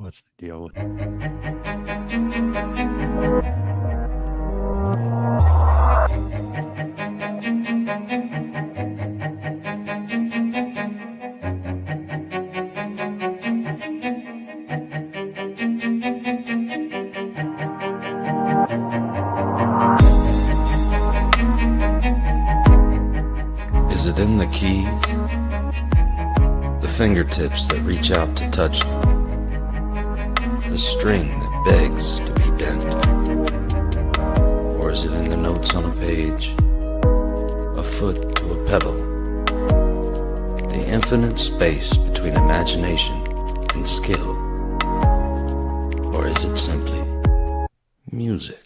What's the deal with Is it in the keys? The fingertips that reach out to touch them? The string that begs to be bent? Or is it in the notes on a page? A foot to a pedal? The infinite space between imagination and skill? Or is it simply music?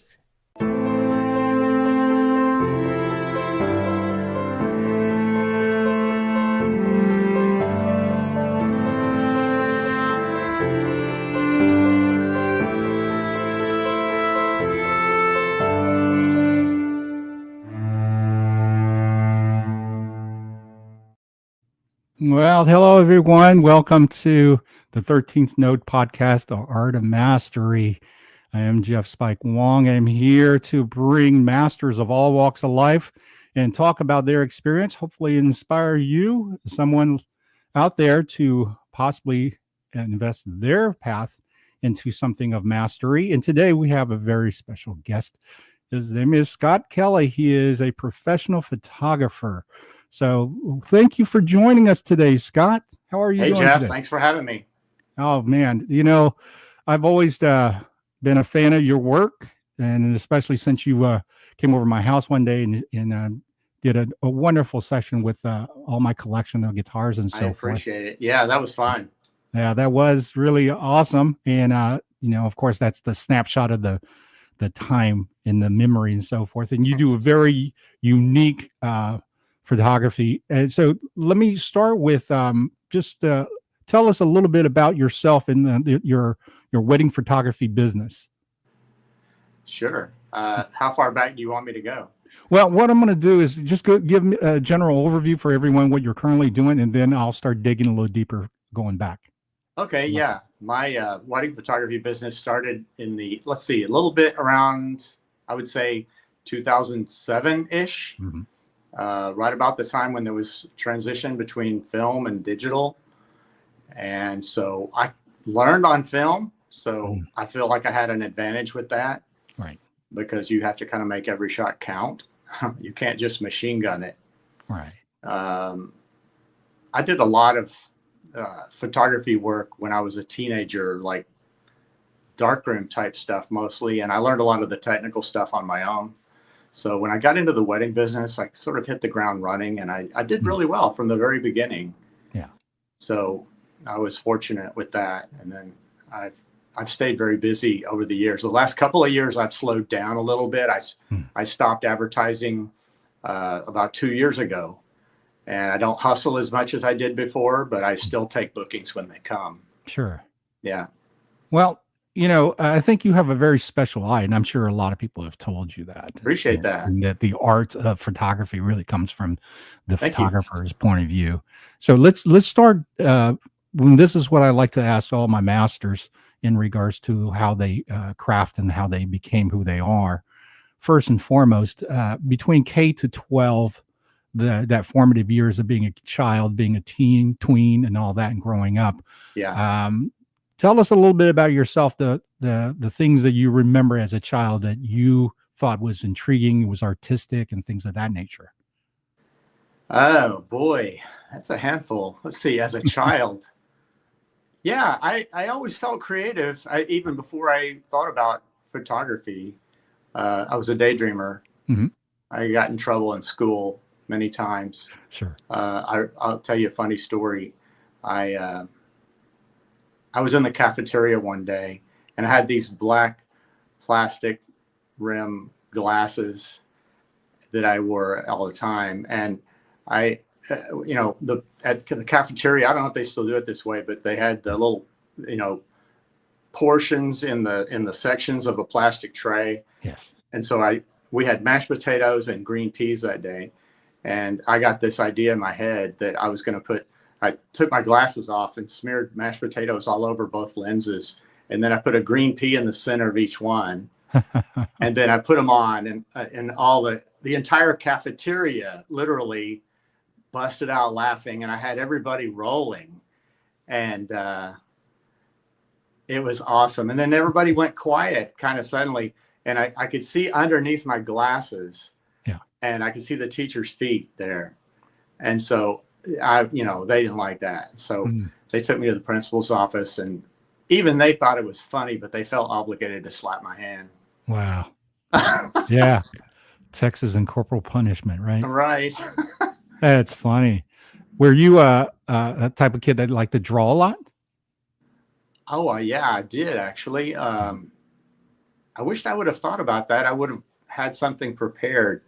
Well, hello, everyone. Welcome to the 13th Note podcast, The Art of Mastery. I am Jeff Spike Wong. I'm here to bring masters of all walks of life and talk about their experience, hopefully inspire you, someone out there, to possibly invest their path into something of mastery. And today we have a very special guest. His name is Scott Kelley. He is a professional photographer. So thank you for joining us today, Scott. How are you doing Jeff, today? Thanks for having me. Oh, man. You know, I've always been a fan of your work, and especially since you came over to my house one day and did a wonderful session with all my collection of guitars and so forth. I appreciate it. Yeah, that was fun. Yeah, that was really awesome. And, of course, that's the snapshot of the time in the memory and so forth. And you do a very unique photography. And so let me start with just tell us a little bit about yourself and your wedding photography business. Sure. How far back do you want me to go? Well, what I'm going to do is just give me a general overview for everyone, what you're currently doing, and then I'll start digging a little deeper going back. Okay, yeah. My wedding photography business started in a little bit around, I would say, 2007-ish. Mm-hmm. Right about the time when there was transition between film and digital. And so I learned on film. So I feel like I had an advantage with that. Right. Because you have to kind of make every shot count. You can't just machine gun it. Right. I did a lot of photography work when I was a teenager, like darkroom type stuff mostly. And I learned a lot of the technical stuff on my own. So when I got into the wedding business, I sort of hit the ground running, and I did really well from the very beginning. Yeah. So I was fortunate with that. And then I've stayed very busy over the years. The last couple of years, I've slowed down a little bit. I stopped advertising about 2 years ago, and I don't hustle as much as I did before, but I still take bookings when they come. Sure. Yeah. Well, I think you have a very special eye, and I'm sure a lot of people have told you that. Appreciate that. And that the art of photography really comes from the photographer's point of view. So let's start. This is what I like to ask all my masters in regards to how they craft and how they became who they are. First and foremost, between K to 12, that formative years of being a child, being a teen, tween, and all that, and growing up. Yeah. Tell us a little bit about yourself, the things that you remember as a child that you thought was intriguing, was artistic, and things of that nature. Oh, boy, that's a handful. Let's see, as a child. Yeah, I always felt creative. Even before I thought about photography, I was a daydreamer. Mm-hmm. I got in trouble in school many times. Sure. I'll tell you a funny story. I was in the cafeteria one day, and I had these black plastic rim glasses that I wore all the time. And at the cafeteria, I don't know if they still do it this way, but they had the little, portions in the sections of a plastic tray. Yes. And so we had mashed potatoes and green peas that day. And I got this idea in my head that I took my glasses off and smeared mashed potatoes all over both lenses and then I put a green pea in the center of each one. And then I put them on, and all the entire cafeteria literally busted out laughing, and I had everybody rolling, and it was awesome. And then everybody went quiet kind of suddenly, and I could see underneath my glasses, and I could see the teacher's feet there. And so they didn't like that. So they took me to the principal's office, and even they thought it was funny, but they felt obligated to slap my hand. Wow. Yeah. Texas and corporal punishment, right? Right. That's funny. Were you a type of kid that liked to draw a lot? Oh, yeah, I did actually. I wished I would have thought about that. I would have had something prepared.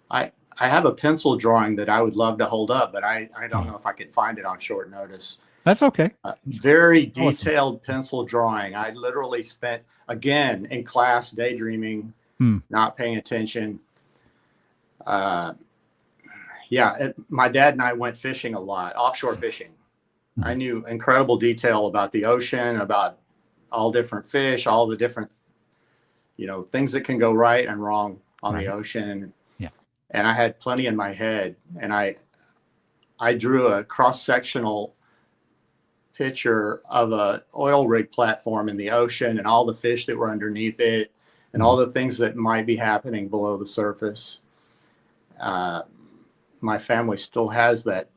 I have a pencil drawing that I would love to hold up, but I don't know if I could find it on short notice. That's okay. Very detailed pencil drawing. I literally spent, again, in class daydreaming, not paying attention. My dad and I went fishing a lot, offshore fishing. I knew incredible detail about the ocean, about all different fish, all the different, things that can go right and wrong on the ocean. Yeah. And I had plenty in my head, and I drew a cross-sectional picture of a oil rig platform in the ocean and all the fish that were underneath it and all the things that might be happening below the surface. My family still has that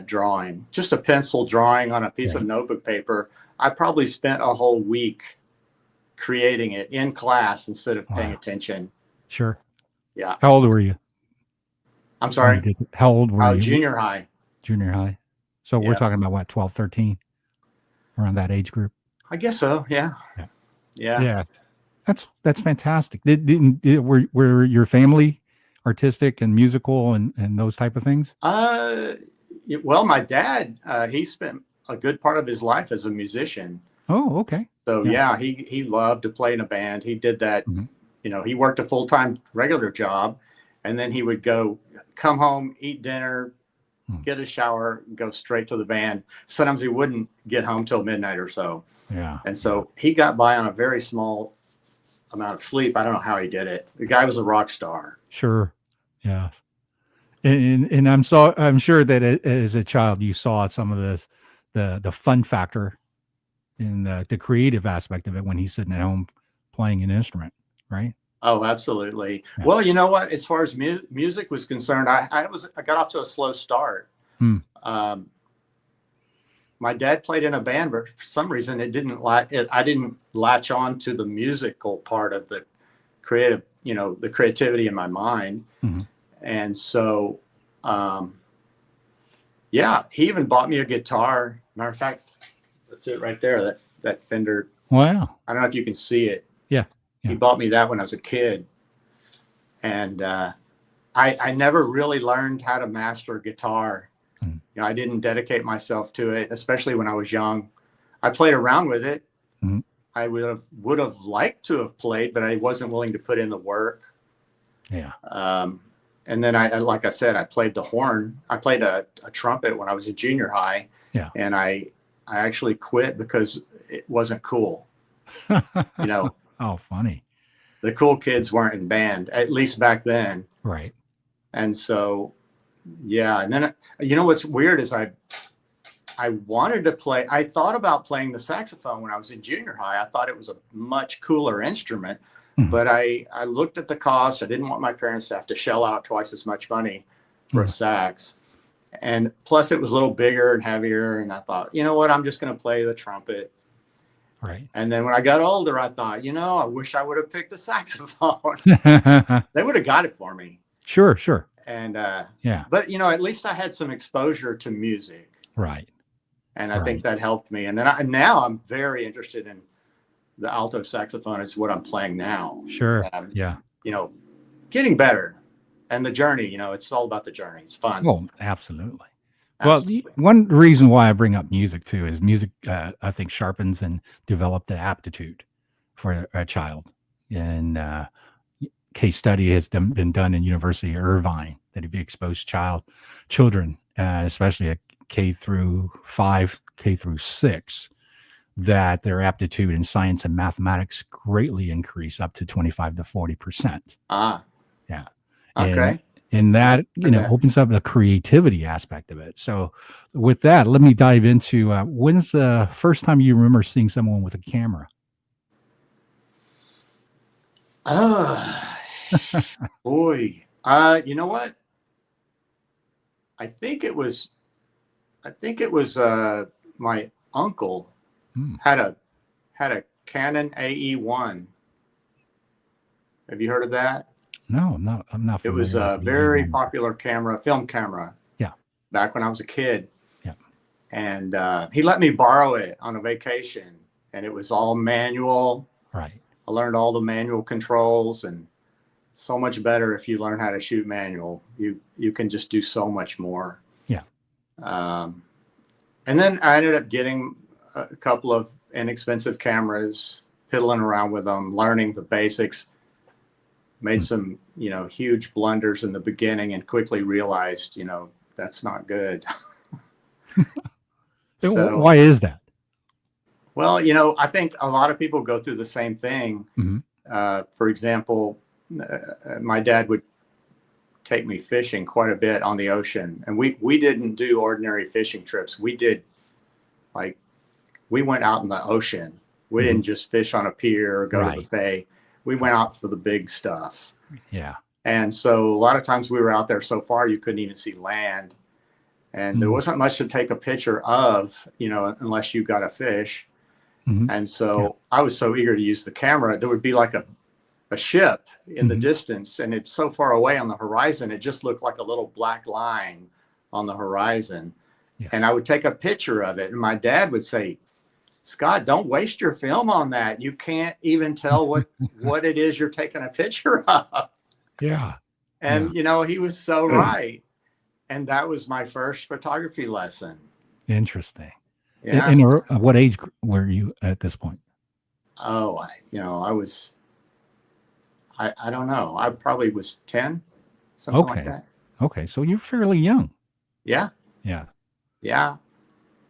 drawing, just a pencil drawing on a piece of notebook paper. I probably spent a whole week creating it in class instead of paying attention. Sure. Yeah. How old were you? I'm sorry. How old were you? Junior high. Junior high. So we're talking about what, 12, 13, around that age group? I guess so. Yeah. Yeah. That's fantastic. Were your family artistic and musical and those type of things? Well, my dad, he spent a good part of his life as a musician. Oh, okay. So he loved to play in a band. He did that. He worked a full-time regular job, and then he would come home, eat dinner, get a shower, go straight to the band. Sometimes he wouldn't get home till midnight or so. Yeah. And so he got by on a very small amount of sleep. I don't know how he did it. The guy was a rock star. Sure. Yeah. And I'm sure that as a child you saw some of the fun factor in the creative aspect of it when he's sitting at home playing an instrument, right? Oh, absolutely. Yeah. Well, you know what? As far as music was concerned, I got off to a slow start. My dad played in a band, but for some reason I didn't latch on to the musical part of the creative, the creativity in my mind. And so, he even bought me a guitar. Matter of fact, that's it right there. That Fender. Wow. I don't know if you can see it. Yeah. He bought me that when I was a kid. And I never really learned how to master guitar. I didn't dedicate myself to it, especially when I was young. I played around with it. I would have liked to have played, but I wasn't willing to put in the work. Yeah. And then like I said, I played the horn. I played a trumpet when I was in junior high. Yeah. And I actually quit because it wasn't cool. Oh, funny. The cool kids weren't in band, at least back then. Right. And so, and then, what's weird is I wanted to play. I thought about playing the saxophone when I was in junior high. I thought it was a much cooler instrument, but I looked at the cost. I didn't want my parents to have to shell out twice as much money for a sax. And plus it was a little bigger and heavier. And I thought, you know what, I'm just going to play the trumpet. Right. And then when I got older, I thought, I wish I would have picked the saxophone. They would have got it for me. Sure. And but at least I had some exposure to music. Right. And I think that helped me. And then now I'm very interested in the alto saxophone. Is what I'm playing now. Sure. Getting better, and the journey. It's all about the journey. It's fun. Oh, absolutely. Well, one reason why I bring up music too is music, I think, sharpens and develops the aptitude for a child. And case study has been done in University of Irvine that if you expose children, especially at K through 5, K through 6, that their aptitude in science and mathematics greatly increase up to 25 to 40%. Ah, Yeah. okay. And that, that. opens up the creativity aspect of it. So with that, let me dive into when's the first time you remember seeing someone with a camera? Boy. You know what? I think it was my uncle Hmm. had a Canon AE1. Have you heard of that? No, I'm not It was familiar a with the very A1. popular film camera. Yeah. Back when I was a kid. Yeah. And he let me borrow it on a vacation, and it was all manual. Right. I learned all the manual controls, and so much better if you learn how to shoot manual. You can just do so much more. Yeah. And then I ended up getting a couple of inexpensive cameras, piddling around with them, learning the basics. Made some, huge blunders in the beginning, and quickly realized, that's not good. So, Why is that? well, I think a lot of people go through the same thing. Mm-hmm. For example, my dad would take me fishing quite a bit on the ocean, and we didn't do ordinary fishing trips. We did, like, we went out in the ocean. We didn't just fish on a pier or go to the bay. We went out for the big stuff. Yeah. And so a lot of times we were out there so far you couldn't even see land, and there wasn't much to take a picture of, unless you got a fish. Mm-hmm. And so I was so eager to use the camera. There would be like a ship in the distance, and it's so far away on the horizon, it just looked like a little black line on the horizon. Yes. And I would take a picture of it, and my dad would say, "Scott, don't waste your film on that. You can't even tell what it is you're taking a picture of." Yeah. And, he was so right. And that was my first photography lesson. Interesting. Yeah. And what age were you at this point? Oh, I was, I don't know. I probably was 10, something like that. Okay. So you're fairly young. Yeah. Yeah. Yeah.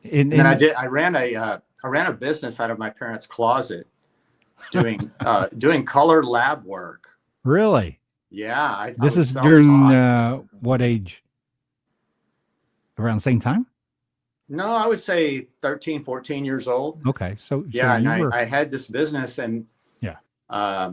And then I ran a business out of my parents' closet doing color lab work. Really? Yeah. This is during what age? Around the same time? No, I would say 13, 14 years old. Okay. So yeah, and I had this business, and I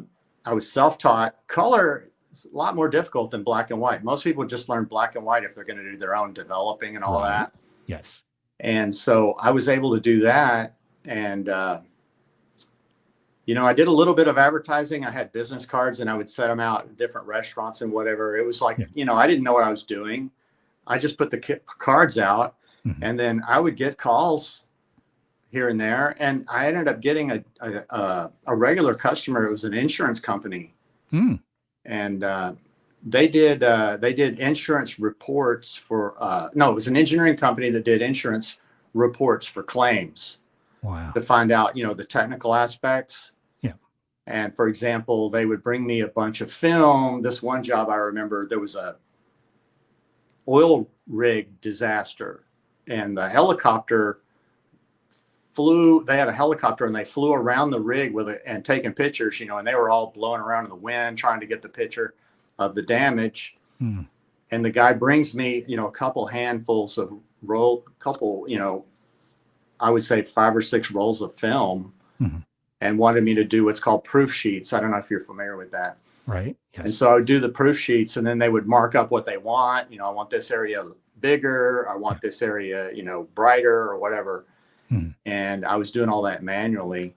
was self-taught. Color is a lot more difficult than black and white. Most people just learn black and white if they're going to do their own developing and all that. Yes. And so I was able to do that. And, I did a little bit of advertising. I had business cards, and I would set them out at different restaurants and whatever. It was like, I didn't know what I was doing. I just put the cards out, and then I would get calls here and there. And I ended up getting a regular customer. It was an insurance company. And they did insurance reports for, it was an engineering company that did insurance reports for claims. Wow. To find out, the technical aspects. Yeah. And for example, they would bring me a bunch of film. This one job I remember, there was a oil rig disaster, and the helicopter they had a helicopter, and they flew around the rig with it and taking pictures, and they were all blowing around in the wind trying to get the picture of the damage. And the guy brings me, a couple handfuls of I would say 5 or 6 rolls of film, and wanted me to do what's called proof sheets. I don't know if you're familiar with that. Right. Yes. And so I would do the proof sheets, and then they would mark up what they want. I want this area bigger. I want this area, brighter or whatever. And I was doing all that manually.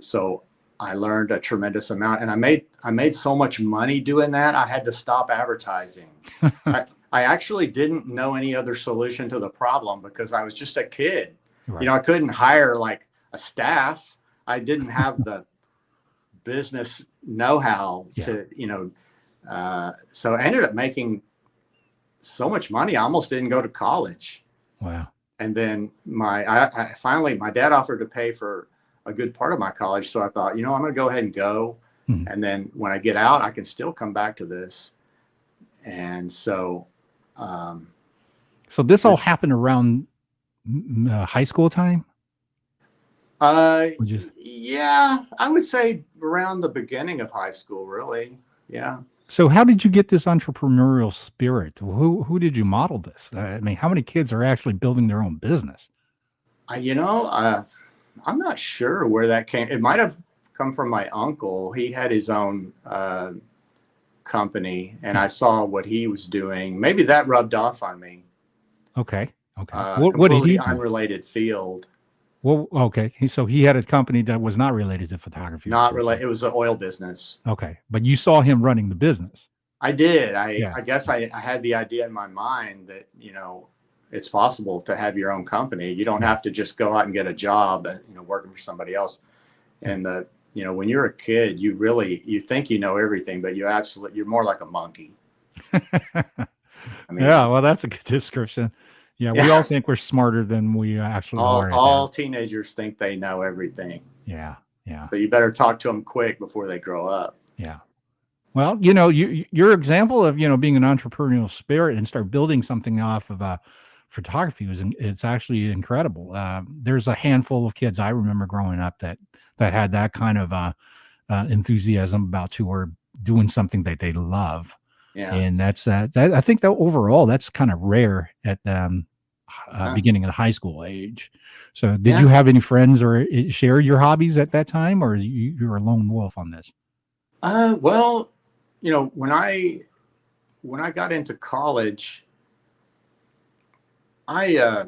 So I learned a tremendous amount, and I made so much money doing that. I had to stop advertising. I actually didn't know any other solution to the problem because I was just a kid. Right. I couldn't hire like a staff. I didn't have the business know-how to, so I ended up making so much money. I almost didn't go to college. Wow. And then finally, my dad offered to pay for a good part of my college. So I thought, I'm going to go ahead and go. And then when I get out, I can still come back to this. And so, so this all happened around high school time? Would you? Yeah, I would say around the beginning of high school, really. Yeah. So how did you get this entrepreneurial spirit? Who did you model this? I mean, how many kids are actually building their own business? You know, I'm not sure where that came. It might have come from my uncle. He had his own company, and I saw what he was doing. Maybe that rubbed off on me. Okay. Okay. What did Completely he do? unrelated field. Well, okay. So he had a company that was not related to photography. Not related. It was an oil business. Okay. But you saw him running the business. I did. Yeah. I guess I had the idea in my mind that, it's possible to have your own company. You don't have to just go out and get a job, working for somebody else. And when you're a kid, you think you know everything, but you're more like a monkey. I mean, yeah, well, that's a good description. Yeah, we all think we're smarter than we actually are. All teenagers think they know everything. Yeah, yeah. So you better talk to them quick before they grow up. Yeah. Well, your example of being an entrepreneurial spirit and start building something off of photography it's actually incredible. There's a handful of kids I remember growing up that had that kind of enthusiasm about who are doing something that they love. Yeah. And that's I think that overall that's kind of rare at beginning of the high school age. So did you have any friends or share your hobbies at that time, or you're a lone wolf on this? Well, when I got into college, I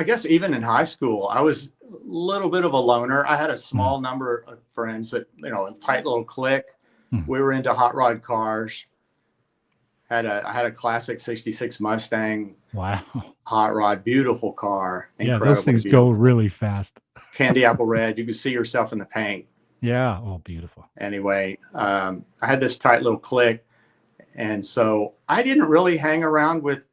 guess even in high school, I was a little bit of a loner. I had a small number of friends that, a tight little clique. We were into hot rod cars. I had a classic 66 Mustang. Wow. Hot rod, beautiful car. Yeah, those things go really fast. Candy apple red. You could see yourself in the paint. Yeah. Oh, beautiful. Anyway, I had this tight little clique. And so I didn't really hang around with,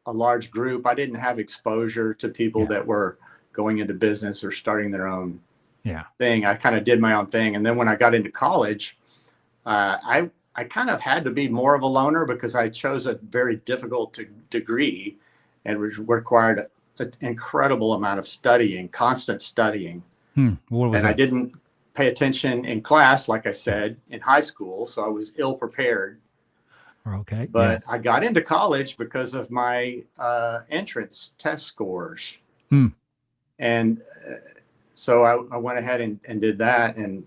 a large group. I didn't have exposure to people that were going into business or starting their own thing. I kind of did my own thing. And then when I got into college, I kind of had to be more of a loner because I chose a very difficult degree and required an incredible amount of studying, constant studying. What was that? I didn't pay attention in class, like I said, in high school. So I was ill prepared. Okay. But I got into college because of my entrance test scores. And so I went ahead and did that. And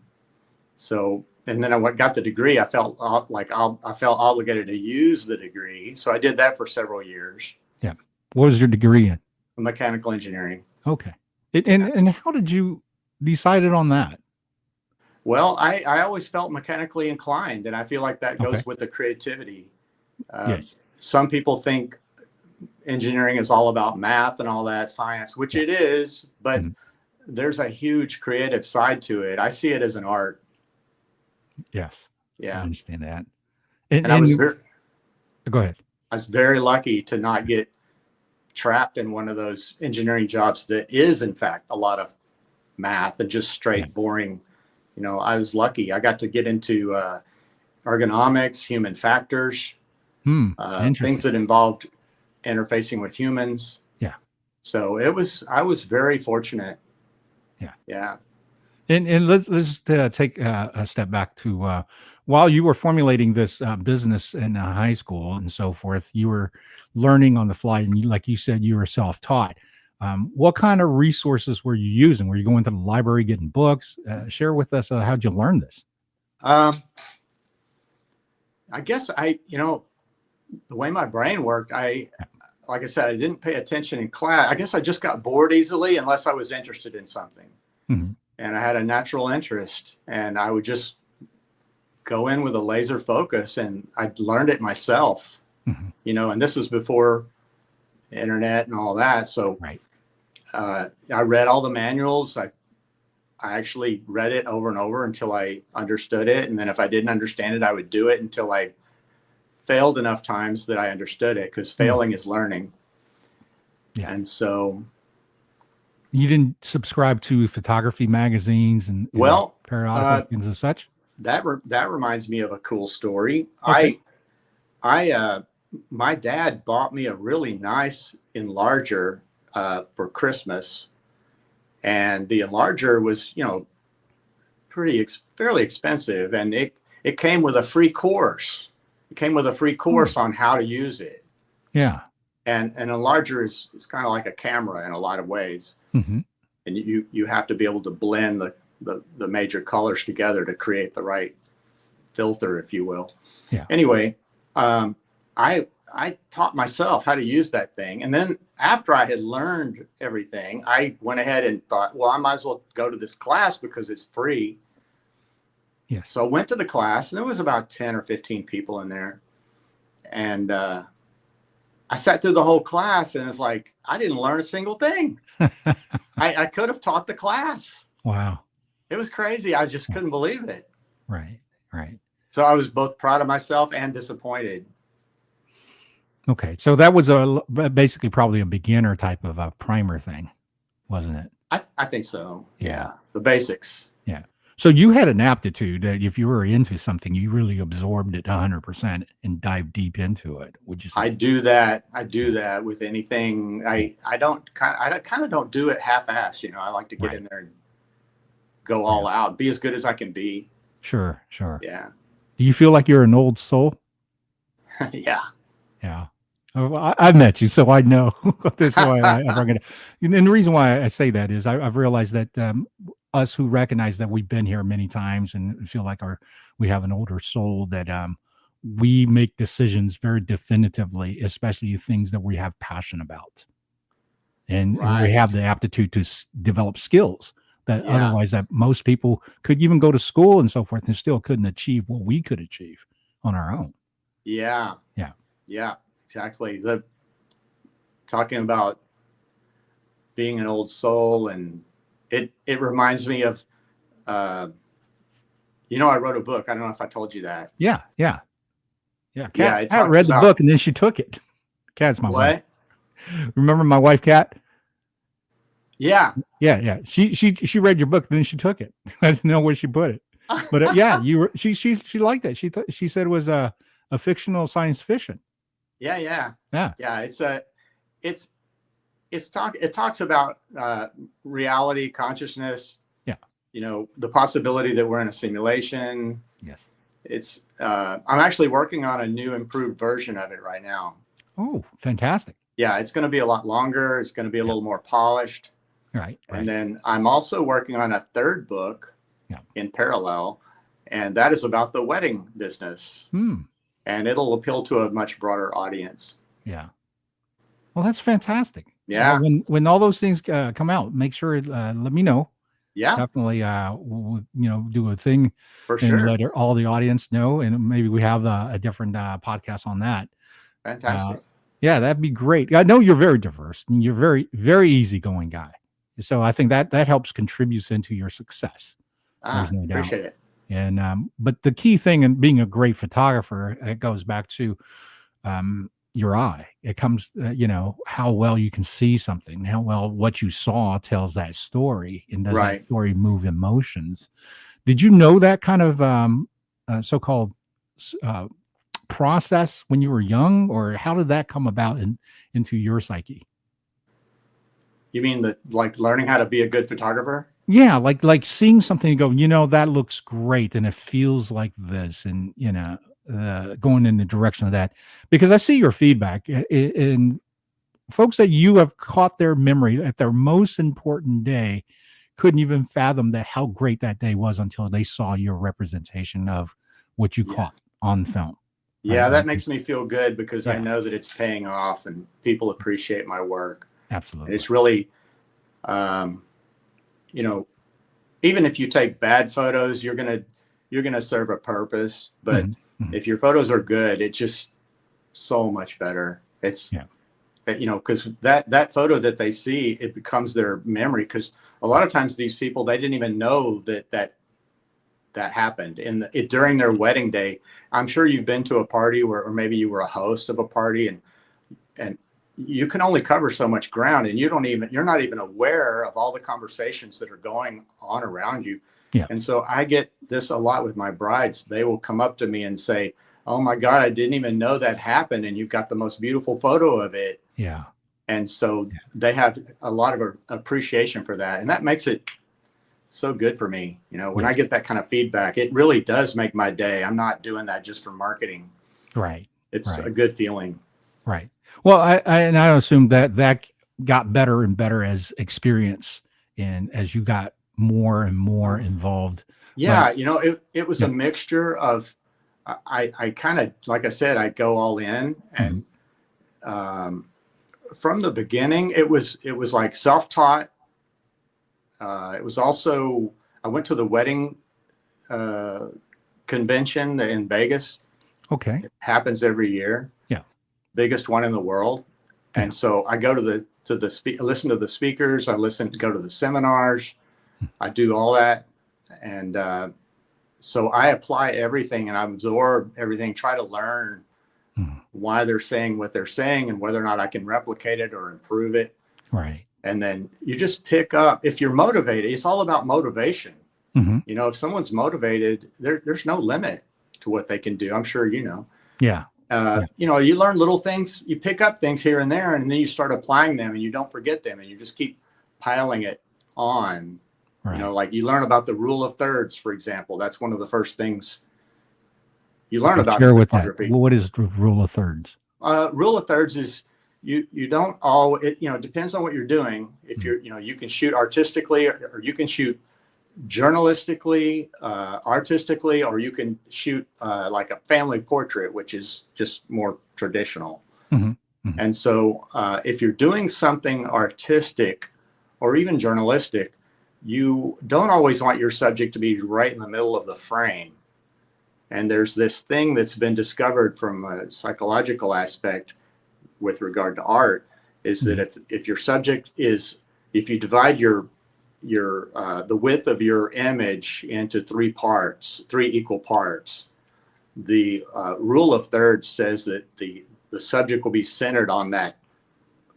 then I got the degree. I felt obligated to use the degree. So I did that for several years. Yeah. What was your degree in? Mechanical engineering. Okay. And how did you decided on that? Well, I always felt mechanically inclined, and I feel like that goes with the creativity. Yes. Some people think engineering is all about math and all that science, which it is, but there's a huge creative side to it. I see it as an art. Yes. Yeah. I understand that. And I was go ahead. I was very lucky to not get trapped in one of those engineering jobs that is, in fact, a lot of math and just straight boring. I was lucky. I got to get into ergonomics, human factors, things that involved interfacing with humans. Yeah. So I was very fortunate. Yeah. Yeah. And let's take a step back to while you were formulating this business in high school and so forth, you were learning on the fly, and like you said, you were self-taught. What kind of resources were you using? Were you going to the library, getting books? Share with us how'd you learn this? I guess the way my brain worked, like I said, I didn't pay attention in class. I guess I just got bored easily unless I was interested in something. And I had a natural interest, and I would just go in with a laser focus, and I learned it myself, and this was before the internet and all that. So I read all the manuals. I actually read it over and over until I understood it. And then if I didn't understand it, I would do it until I failed enough times that I understood it, because failing is learning. Yeah. And so you didn't subscribe to photography magazines and periodicals and such? That reminds me of a cool story. Okay. My dad bought me a really nice enlarger for Christmas, and the enlarger was, fairly expensive, and it came with a free course. It came with a free course on how to use it. Yeah. And an enlarger is kind of like a camera in a lot of ways. Mm-hmm. And you have to be able to blend the major colors together to create the right filter, if you will. Yeah. Anyway, I taught myself how to use that thing. And then after I had learned everything, I went ahead and thought, well, I might as well go to this class because it's free. Yes. So I went to the class, and there was about 10 or 15 people in there. And I sat through the whole class, and it's like, I didn't learn a single thing. I could have taught the class. Wow. It was crazy. I just couldn't believe it. Right. Right. So I was both proud of myself and disappointed. Okay. So that was basically probably a beginner type of a primer thing, wasn't it? I think so. Yeah. The basics. Yeah. So you had an aptitude that if you were into something, you really absorbed it 100% and dived deep into it. Would you say? I do that. I do that with anything. I kind of don't do it half-assed. I like to get in there and go all out, be as good as I can be. Sure. Sure. Yeah. Do you feel like you're an old soul? Yeah. Yeah. I've met you, so I know. That's why I'm going to. And the reason why I say that is I've realized that us who recognize that we've been here many times and feel like we have an older soul, that we make decisions very definitively, especially things that we have passion about, and we have the aptitude to develop skills that otherwise that most people could even go to school and so forth and still couldn't achieve what we could achieve on our own. Yeah. Yeah. Yeah. Exactly. Talking about being an old soul, and it reminds me of, I wrote a book. I don't know if I told you that. Yeah. Kat talks read the about book and then she took it. Kat's my wife. Remember my wife, Kat? Yeah. Yeah. She read your book, then she took it. I didn't know where she put it, but she liked it. She said it was a fictional science fiction. Yeah. It talks about reality, consciousness. Yeah. The possibility that we're in a simulation. Yes. It's I'm actually working on a new improved version of it right now. Oh, fantastic. Yeah, it's going to be a lot longer. It's going to be a little more polished. Right. And then I'm also working on a third book in parallel, and that is about the wedding business. And it'll appeal to a much broader audience. Yeah. Well, that's fantastic. Yeah. When all those things come out, make sure let me know. Yeah. Definitely. We'll, do a thing for and sure. Let all the audience know, and maybe we have a different podcast on that. Fantastic. Yeah, that'd be great. I know you're very diverse and you're very, very easygoing guy. So I think that helps contributes into your success. There's no doubt. Appreciate it. And but the key thing in being a great photographer, it goes back to your eye. It comes, how well you can see something, how well what you saw tells that story, and does that story move emotions. Did you know that kind of so-called process when you were young, or how did that come about into your psyche? You mean like learning how to be a good photographer? Yeah, like seeing something and go, that looks great and it feels like this, and going in the direction of that, because I see your feedback in folks that you have caught their memory at their most important day couldn't even fathom how great that day was until they saw your representation of what you caught on film. Yeah, that makes me feel good because I know that it's paying off and people appreciate my work. Absolutely. And it's really, even if you take bad photos, you're gonna serve a purpose. But if your photos are good, it's just so much better. It's because that photo that they see, it becomes their memory. Because a lot of times these people, they didn't even know that happened during their wedding day. I'm sure you've been to a party or maybe you were a host of a party, and you can only cover so much ground, and you're not even aware of all the conversations that are going on around you. Yeah. And so I get this a lot with my brides. They will come up to me and say, "Oh my God, I didn't even know that happened. And you've got the most beautiful photo of it." Yeah. And so they have a lot of appreciation for that. And that makes it so good for me. You know, when I get that kind of feedback, it really does make my day. I'm not doing that just for marketing. Right. It's a good feeling. Right. Well, and I assume that got better and better as experience and as you got more and more involved. Yeah. You know, it was a mixture of, I kind of, like I said, I go all in, and from the beginning, it was like self-taught. It was also, I went to the wedding convention in Vegas. Okay. It happens every year. Yeah. Biggest one in the world. Yeah. And so I go to listen to the speakers. I go to the seminars. I do all that. And so I apply everything and I absorb everything, try to learn why they're saying what they're saying and whether or not I can replicate it or improve it. Right. And then you just pick up, if you're motivated, it's all about motivation. Mm-hmm. You know, if someone's motivated, there's no limit to what they can do. I'm sure, you know. Yeah. You know, you learn little things, you pick up things here and there, and then you start applying them and you don't forget them and you just keep piling it on. Right. You know, like you learn about the rule of thirds, for example. That's one of the first things you learn about photography. What is the rule of thirds? Rule of thirds is you don't all, it depends on what you're doing. If you're, you can shoot artistically or you can shoot journalistically, artistically, or you can shoot like a family portrait, which is just more traditional. Mm-hmm. Mm-hmm. And so if you're doing something artistic or even journalistic, you don't always want your subject to be right in the middle of the frame. And there's this thing that's been discovered from a psychological aspect with regard to art, is that if your subject is, if you divide the width of your image into three equal parts, the rule of thirds says that the subject will be centered on that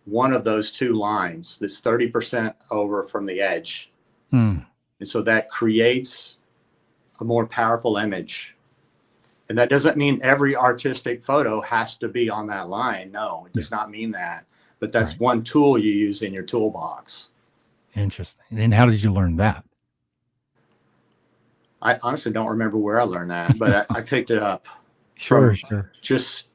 one of those two lines that's 30% over from the edge. And so that creates a more powerful image. And that doesn't mean every artistic photo has to be on that line. No, it does not mean that. But that's one tool you use in your toolbox. Interesting. And how did you learn that? I honestly don't remember where I learned that, but I picked it up. Sure. Just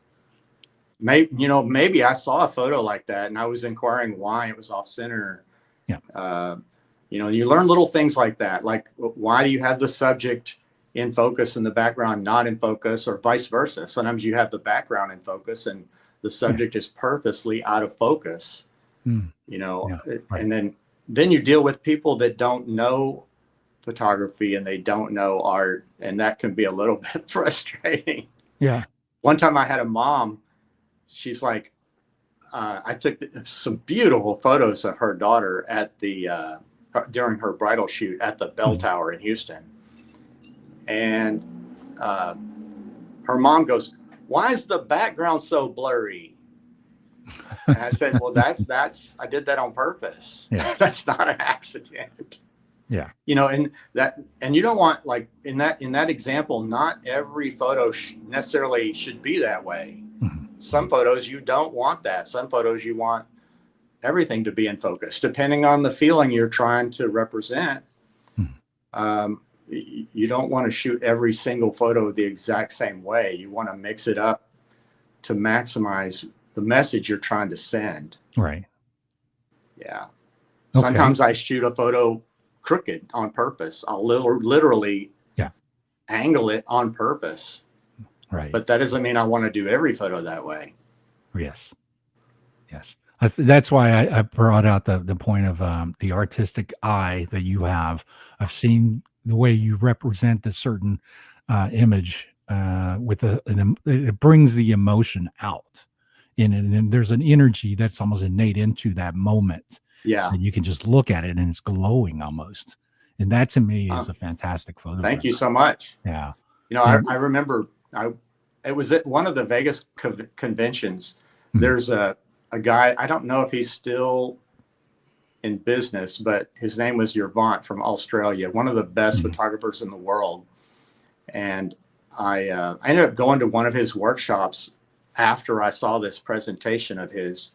maybe I saw a photo like that and I was inquiring why it was off center. Yeah. You learn little things like that. Like, why do you have the subject in focus and the background not in focus, or vice versa? Sometimes you have the background in focus and the subject is purposely out of focus. And then you deal with people that don't know photography and they don't know art, and that can be a little bit frustrating. Yeah. One time I had a mom, she's like, I took some beautiful photos of her daughter at during her bridal shoot at the Bell Tower in Houston. And her mom goes, "Why is the background so blurry?" And I said, "Well, I did that on purpose. Yeah. That's not an accident." Yeah. And you don't want, like, in that example, not every photo necessarily should be that way. Mm-hmm. Some photos you don't want that. Some photos you want everything to be in focus, depending on the feeling you're trying to represent. Mm-hmm. You don't want to shoot every single photo the exact same way. You want to mix it up to maximize the message you're trying to send. Right. Yeah. Okay. Sometimes I shoot a photo crooked on purpose. I'll literally angle it on purpose. Right. But that doesn't mean I want to do every photo that way. Yes. That's why I brought out the point of the artistic eye that you have. I've seen the way you represent a certain image it brings the emotion out in it, and there's an energy that's almost innate into that moment. Yeah, and you can just look at it and it's glowing almost, and that to me is a fantastic photo. Thank you so much. Yeah, I remember it was at one of the Vegas conventions. Mm-hmm. There's a guy, I don't know if he's still in business, but his name was Yervant from Australia, one of the best photographers in the world. And I ended up going to one of his workshops after I saw this presentation of his.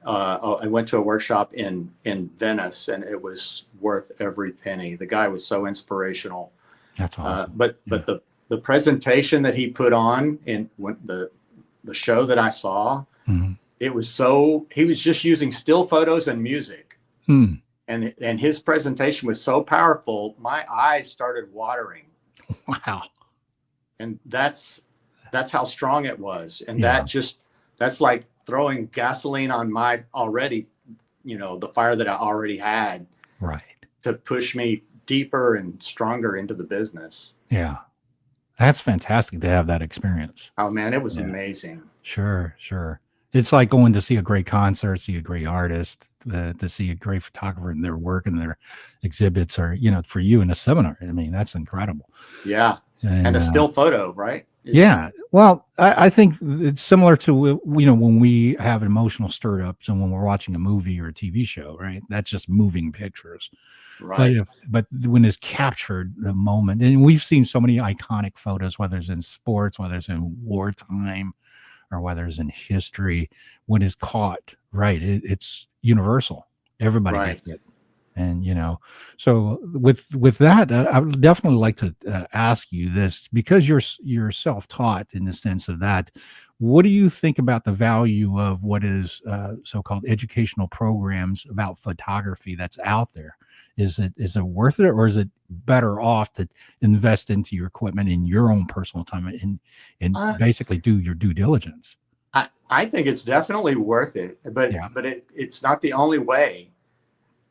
I went to a workshop in Venice, and it was worth every penny. The guy was so inspirational. That's awesome. But the presentation that he put on in the show that I saw, Mm-hmm. it was so, he was just using still photos and music. Mm. And his presentation was so powerful, my eyes started watering. Wow. And that's how strong it was. And Yeah. that's like throwing gasoline on my already, the fire that I already had, Right. to push me deeper and stronger into the business. Yeah. That's fantastic to have that experience. Oh man, it was amazing. Sure. It's like going to see a great concert, see a great artist, to see a great photographer and their work and their exhibits, or, for you in a seminar. I mean, that's incredible. Yeah. And a still photo, right? Yeah. Well, I think it's similar to, when we have emotional stirred ups and when we're watching a movie or a TV show, right? That's just moving pictures. Right. But when it's captured the moment, and we've seen so many iconic photos, whether it's in sports, whether it's in wartime, or whether it's in history, when it's caught, right? It's universal. Everybody gets it. And, so with that, I would definitely like to ask you this, because you're self-taught in the sense of that. What do you think about the value of what is so-called educational programs about photography that's out there? Is it worth it, or is it better off to invest into your equipment in your own personal time and basically do your due diligence? I think it's definitely worth it, but it's not the only way.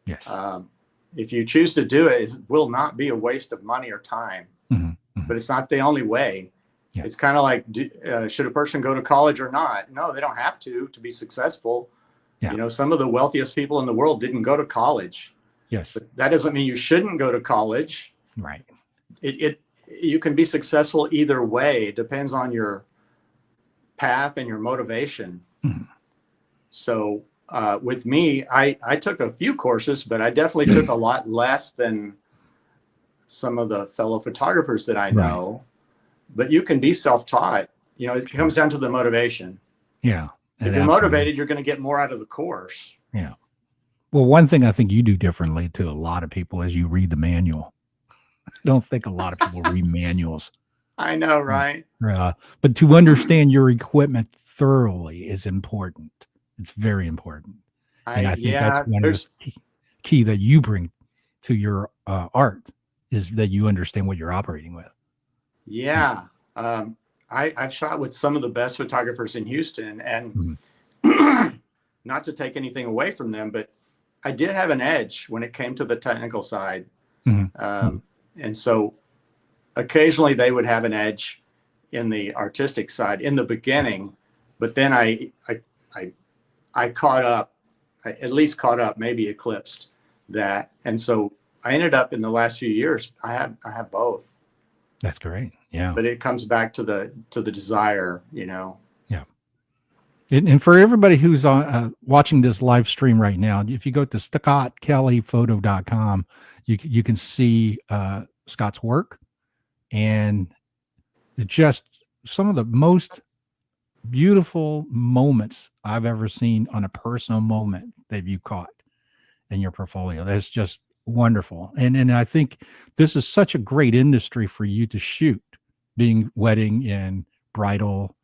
Yes. If you choose to do it, it will not be a waste of money or time. Mm-hmm. Mm-hmm. But it's not the only way. Yeah. It's kind of like, should a person go to college or not? No, they don't have to be successful. Yeah. Some of the wealthiest people in the world didn't go to college. Yes. But that doesn't mean you shouldn't go to college. Right. You can be successful either way. It depends on your path and your motivation. Mm-hmm. So with me, I took a few courses, but I definitely took a lot less than some of the fellow photographers that I know. Right. But you can be self-taught. It comes down to the motivation. Yeah. If you're motivated, you're going to get more out of the course. Yeah. Well, one thing I think you do differently to a lot of people is you read the manual. I don't think a lot of people read manuals. I know, right? But to understand your equipment thoroughly is important. It's very important. And I think that's one of the key that you bring to your art, is that you understand what you're operating with. Yeah. I've shot with some of the best photographers in Houston, and not to take anything away from them, but I did have an edge when it came to the technical side. Mm-hmm. And so occasionally they would have an edge in the artistic side in the beginning, but then I caught up, at least caught up, maybe eclipsed that. And so I ended up in the last few years, I have both. That's great. Yeah. But it comes back to the desire, Yeah. And for everybody who's watching this live stream right now, if you go to scottkellyphoto.com, you can see Scott's work, and just some of the most beautiful moments I've ever seen on a personal moment that you caught in your portfolio. That's just wonderful. And I think this is such a great industry for you to shoot, being wedding and bridal,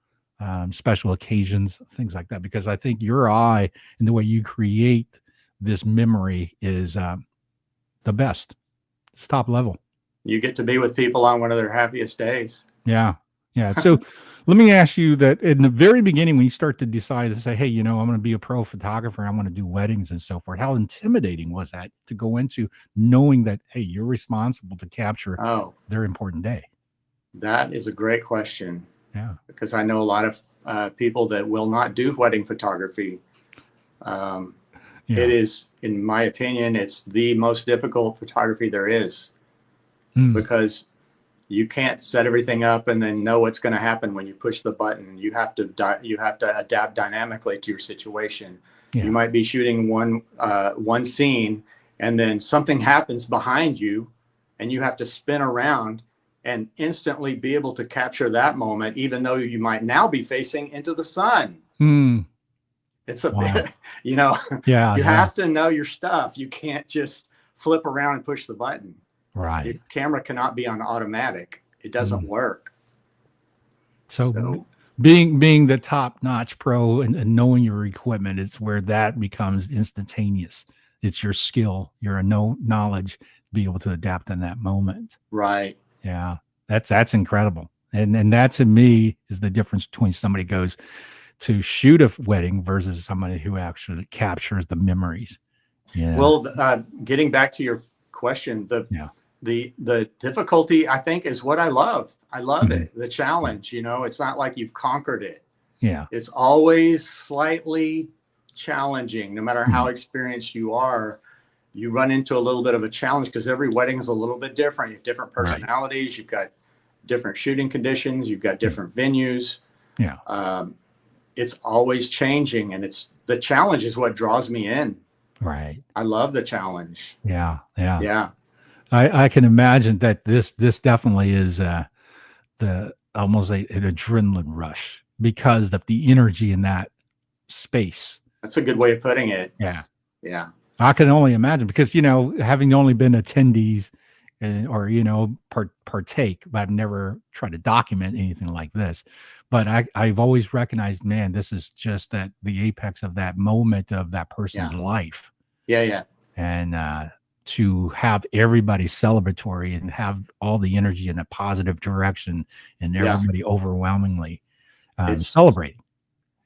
special occasions, things like that, because I think your eye and the way you create this memory is the best. It's top level. You get to be with people on one of their happiest days. Yeah. So let me ask you that in the very beginning, when you start to decide to say, hey, I'm going to be a pro photographer, I'm going to do weddings and so forth, how intimidating was that to go into, knowing that, hey, you're responsible to capture their important day? That is a great question. Yeah. Because I know a lot of people that will not do wedding photography. It is, in my opinion, it's the most difficult photography there is, because you can't set everything up and then know what's going to happen when you push the button. You have to adapt dynamically to your situation. Yeah. You might be shooting one scene, and then something happens behind you, and you have to spin around and instantly be able to capture that moment, even though you might now be facing into the sun. It's a Wow. bit, you know, Yeah. you Yeah. have to know your stuff. You can't just flip around and push the button. Your Right. camera cannot be on automatic. It doesn't Mm. work. So So being the top notch pro and knowing your equipment, it's where that becomes instantaneous. It's your skill, your knowledge to be able to adapt in that moment. right. Yeah. That's incredible. And that to me is the difference between somebody goes to shoot a wedding versus somebody who actually captures the memories. Yeah. Well, getting back to your question, Yeah. the difficulty, I think, is what I love. I love Mhm. it. The challenge, you know, it's not like you've conquered it. Yeah. It's always slightly challenging. No matter how Mhm. experienced you are, you run into a little bit of a challenge because every wedding is a little bit different. You have different Right. personalities. You've got different shooting conditions. You've got different venues. Yeah. It's always changing, and it's the challenge is what draws me in. Right. I love the challenge. Yeah. Yeah. Yeah. I can imagine that this definitely is the almost an adrenaline rush because of the energy in that space. That's a good way of putting it. Yeah. Yeah. I can only imagine because, having only been attendees or, partake, but I've never tried to document anything like this. But I've always recognized, man, this is just the apex of that moment of that person's life. Yeah. Yeah. And to have everybody celebratory and have all the energy in a positive direction and everybody overwhelmingly celebrating.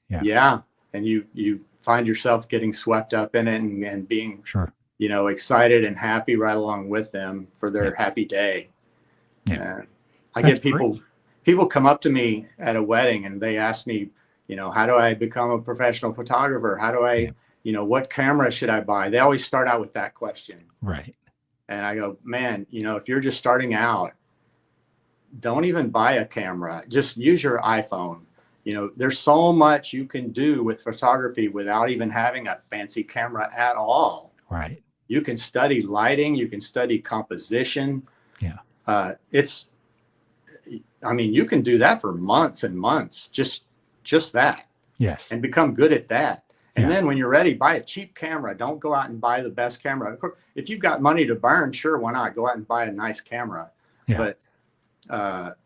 Yeah. Yeah. And you find yourself getting swept up in it and being, Sure. Excited and happy right along with them for their happy day. Yeah. I That's get people come up to me at a wedding and they ask me, how do I become a professional photographer? How do I, what camera should I buy? They always start out with that question. Right. And I go, man, if you're just starting out, don't even buy a camera. Just use your iPhone. There's so much you can do with photography without even having a fancy camera at all. Right. You can study lighting. You can study composition. Yeah. You can do that for months and months, just that. Yes. And become good at that. And then when you're ready, buy a cheap camera. Don't go out and buy the best camera. Of course, if you've got money to burn, sure, why not? Go out and buy a nice camera. Yeah. But,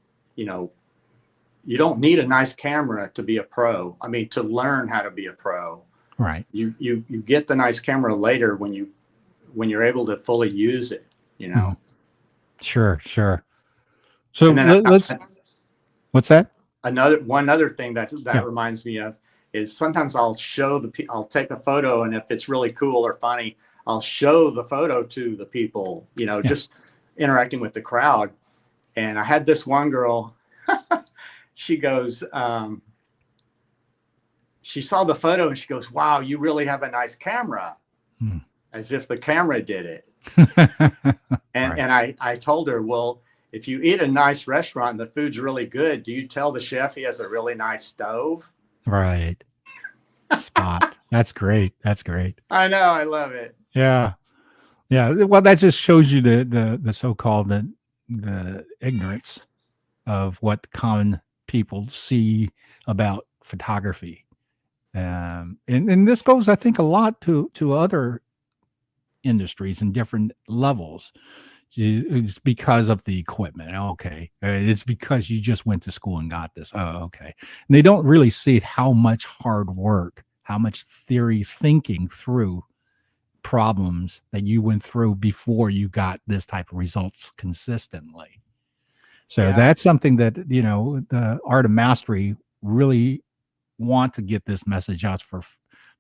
you don't need a nice camera to be a pro. I mean, to learn how to be a pro. Right. You get the nice camera later when you're able to fully use it, Mhm. Sure. So And then what's that? one other thing that reminds me of is sometimes I'll take a photo, and if it's really cool or funny, I'll show the photo to the people, just interacting with the crowd. And I had this one girl, she goes, she saw the photo and she goes, wow, you really have a nice camera. As if the camera did it. And I told her, well, if you eat a nice restaurant and the food's really good, do you tell the chef he has a really nice stove? Right. Spot. That's great. I know. I love it. Yeah. Well, that just shows you the so-called the ignorance of what common people see about photography. And this goes, I think, a lot to other industries and different levels. It's because of the equipment. Okay. It's because you just went to school and got this. Oh, okay. And they don't really see how much hard work, how much theory thinking through problems that you went through before you got this type of results consistently. So that's something that, the Art of Mastery really want to get this message out for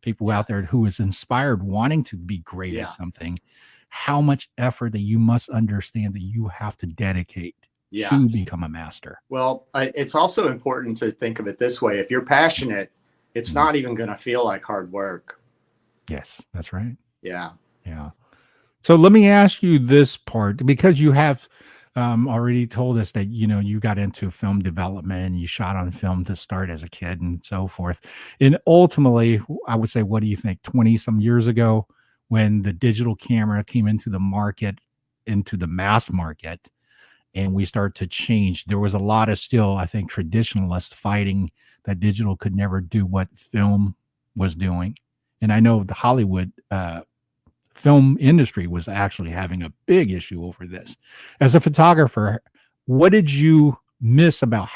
people out there who is inspired, wanting to be great at something, how much effort that you must understand that you have to dedicate to become a master. Well, it's also important to think of it this way. If you're passionate, it's not even going to feel like hard work. Yes, that's right. Yeah. So let me ask you this part, because you have already told us that, you got into film development and you shot on film to start as a kid and so forth. And ultimately, I would say, what do you think, 20 some years ago, when the digital camera came into the market, into the mass market, and we start to change, there was a lot of still, I think, traditionalists fighting that digital could never do what film was doing, and I know the Hollywood film industry was actually having a big issue over this. As a photographer, what did you miss about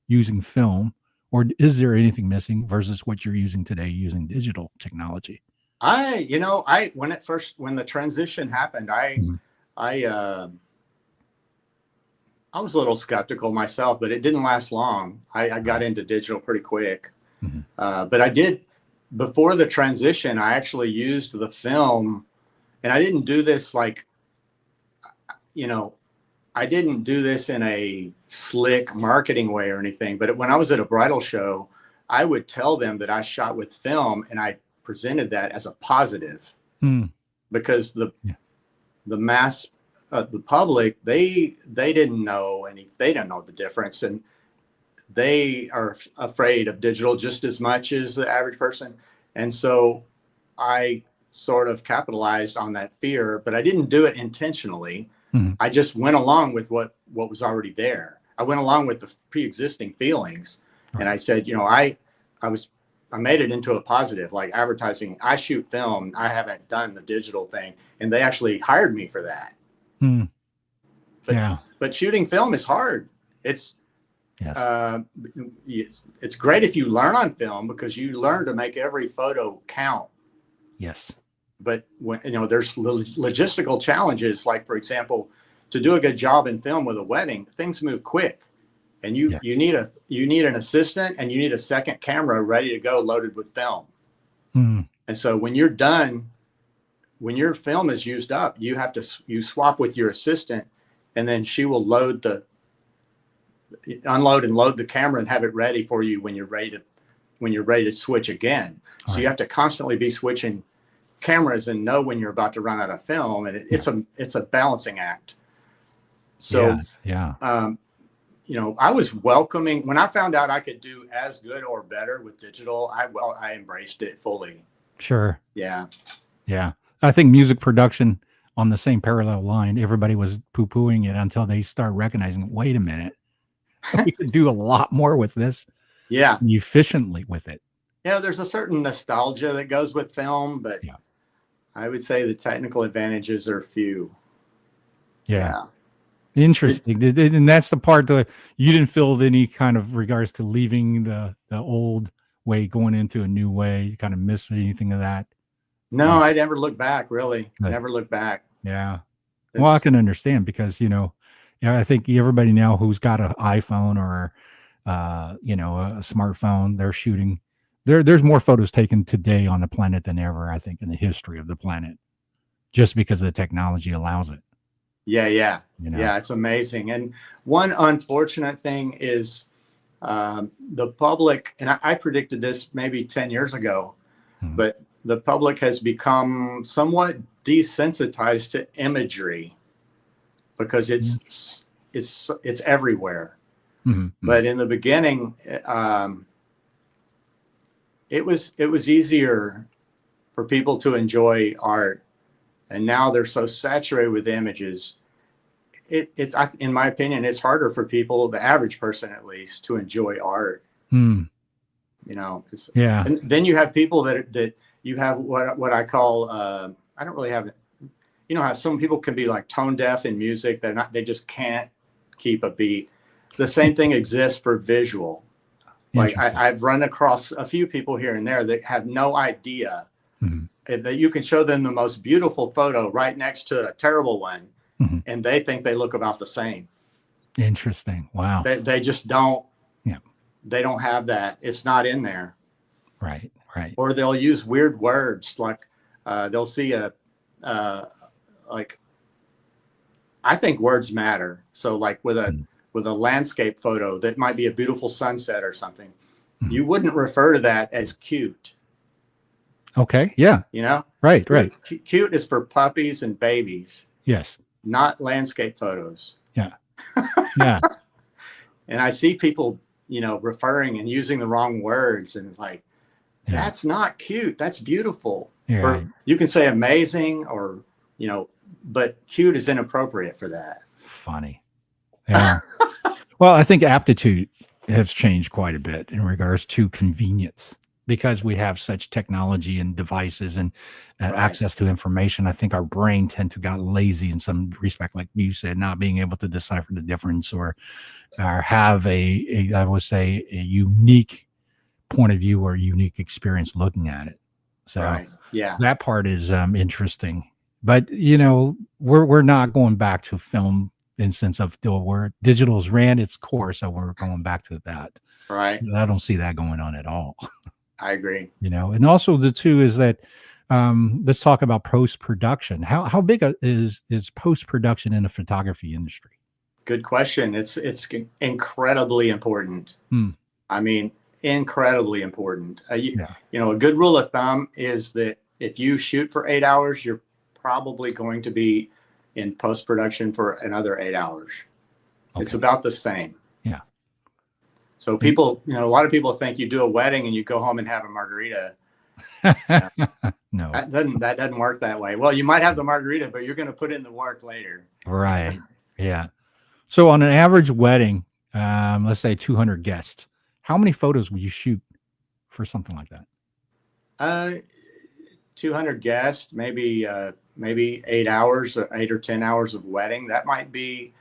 using film, or is there anything missing versus what you're using today using digital technology? When the transition happened, Mhm. I was a little skeptical myself, but it didn't last long. I got into digital pretty quick. Mhm. But I did, before the transition, I actually used the film, and I didn't do this I didn't do this in a slick marketing way or anything. But when I was at a bridal show, I would tell them that I shot with film, and I presented that as a positive, Mm. because Yeah. the public, they didn't know they don't know the difference, and they are afraid of digital just as much as the average person. And so I sort of capitalized on that fear, but I didn't do it intentionally. Mhm. I just went along with what was already there. I went along with the pre-existing feelings, and I Right. said, I made it into a positive, like advertising. I shoot film. I haven't done the digital thing, and they actually hired me for that. Mm. But Yeah. but shooting film is hard. It's Yes. it's great if you learn on film, because you learn to make every photo count. Yes. But when there's logistical challenges, like, for example, to do a good job in film with a wedding, things move quick, and Yeah. you need an assistant, and you need a second camera ready to go, loaded with film. Mm. And so when you're done, when your film is used up, you swap with your assistant, and then she will unload and load the camera and have it ready for you when you're ready to switch again. So you have to constantly be switching cameras and know when you're about to run out of film, and it's a balancing act. So Yeah. I was welcoming when I found out I could do as good or better with digital. I embraced it fully. Sure. Yeah. Yeah. I think music production on the same parallel line, everybody was poo-pooing it until they start recognizing, wait a minute, we could do a lot more with this Yeah. efficiently with it. Yeah. There's a certain nostalgia that goes with film, but Yeah. I would say the technical advantages are few. Yeah. Interesting. And that's the part that you didn't feel any kind of regards to leaving the old way, going into a new way. You kind of miss anything of that? No, I never look back, really. Good. Never look back. Yeah. Well, I can understand, because, I think everybody now who's got an iPhone or, a smartphone, they're shooting. There's more photos taken today on the planet than ever, I think, in the history of the planet, just because the technology allows it. Yeah. Yeah, it's amazing. And one unfortunate thing is the public, and I predicted this maybe 10 years ago, but the public has become somewhat desensitized to imagery, because it's everywhere. Mm-hmm. But in the beginning, it was easier for people to enjoy art, and now they're so saturated with images. In my opinion, it's harder for people, the average person at least, to enjoy art. Mm. And then you have people that you have what I call I don't really have it. How some people can be like tone deaf in music. They just can't keep a beat. The same thing exists for visual. Like I've run across a few people here and there that have no idea that you can show them the most beautiful photo right next to a terrible one, and they think they look about the same. Interesting. Wow. They just don't. Yeah. They don't have that. It's not in there. Right. Or they'll use weird words, like they'll see I think words matter. So like with a landscape photo that might be a beautiful sunset or something, you wouldn't refer to that as cute. Okay. Yeah. Right. Cute is for puppies and babies. Yes. Not landscape photos. Yeah. Yeah. And I see people, referring and using the wrong words, and it's like, that's not cute. That's beautiful. Yeah. Or you can say amazing, or, but cute is inappropriate for that. Funny. Yeah. Well, I think aptitude has changed quite a bit in regards to convenience. because we have such technology and devices and Right. access to information, I think our brain tend to got lazy in some respect, like you said, not being able to decipher the difference or have I would say a unique point of view or unique experience looking at it. So Right. Yeah. that part is interesting. But we're not going back to film in sense of where digital's ran its course, so we're going back to that. Right. I don't see that going on at all. I agree. And also the two is that let's talk about post production. How big is post production in the photography industry? Good question. It's incredibly important. Hmm. I mean, incredibly important. Yeah. A good rule of thumb is that if you shoot for 8 hours, you're probably going to be in post production for another 8 hours. Okay. It's about the same. Yeah. So people, a lot of people think you do a wedding and you go home and have a margarita. No, that doesn't work that way. Well, you might have the margarita, but you're going to put in the work later. Right. Yeah. So on an average wedding, let's say 200 guests, how many photos will you shoot for something like that? 200 guests, maybe 8 hours, 8 or 10 hours of wedding. That might be,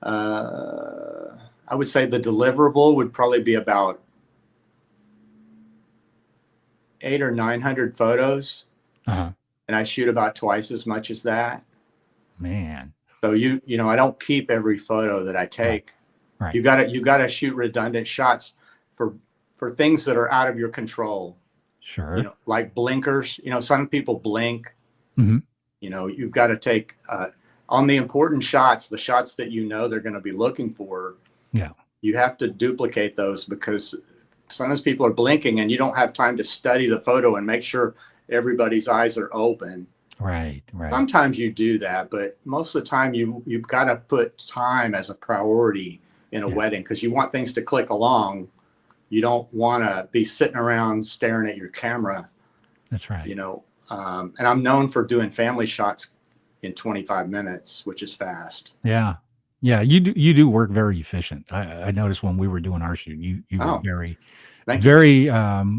I would say the deliverable would probably be about 800 or 900 photos. Uh-huh. And I shoot about twice as much as that. Man. So I don't keep every photo that I take. Right. You gotta shoot redundant shots for things that are out of your control. Sure. Like blinkers. Some people blink. Mm-hmm. You've got to take on the important shots, the shots that they're going to be looking for. Yeah. You have to duplicate those because sometimes people are blinking and you don't have time to study the photo and make sure everybody's eyes are open. Right. Sometimes you do that, but most of the time you've got to put time as a priority in a wedding because you want things to click along. You don't want to be sitting around staring at your camera. That's right. And I'm known for doing family shots in 25 minutes, which is fast. Yeah. Yeah. You do work very efficient. I noticed when we were doing our shoot, you were very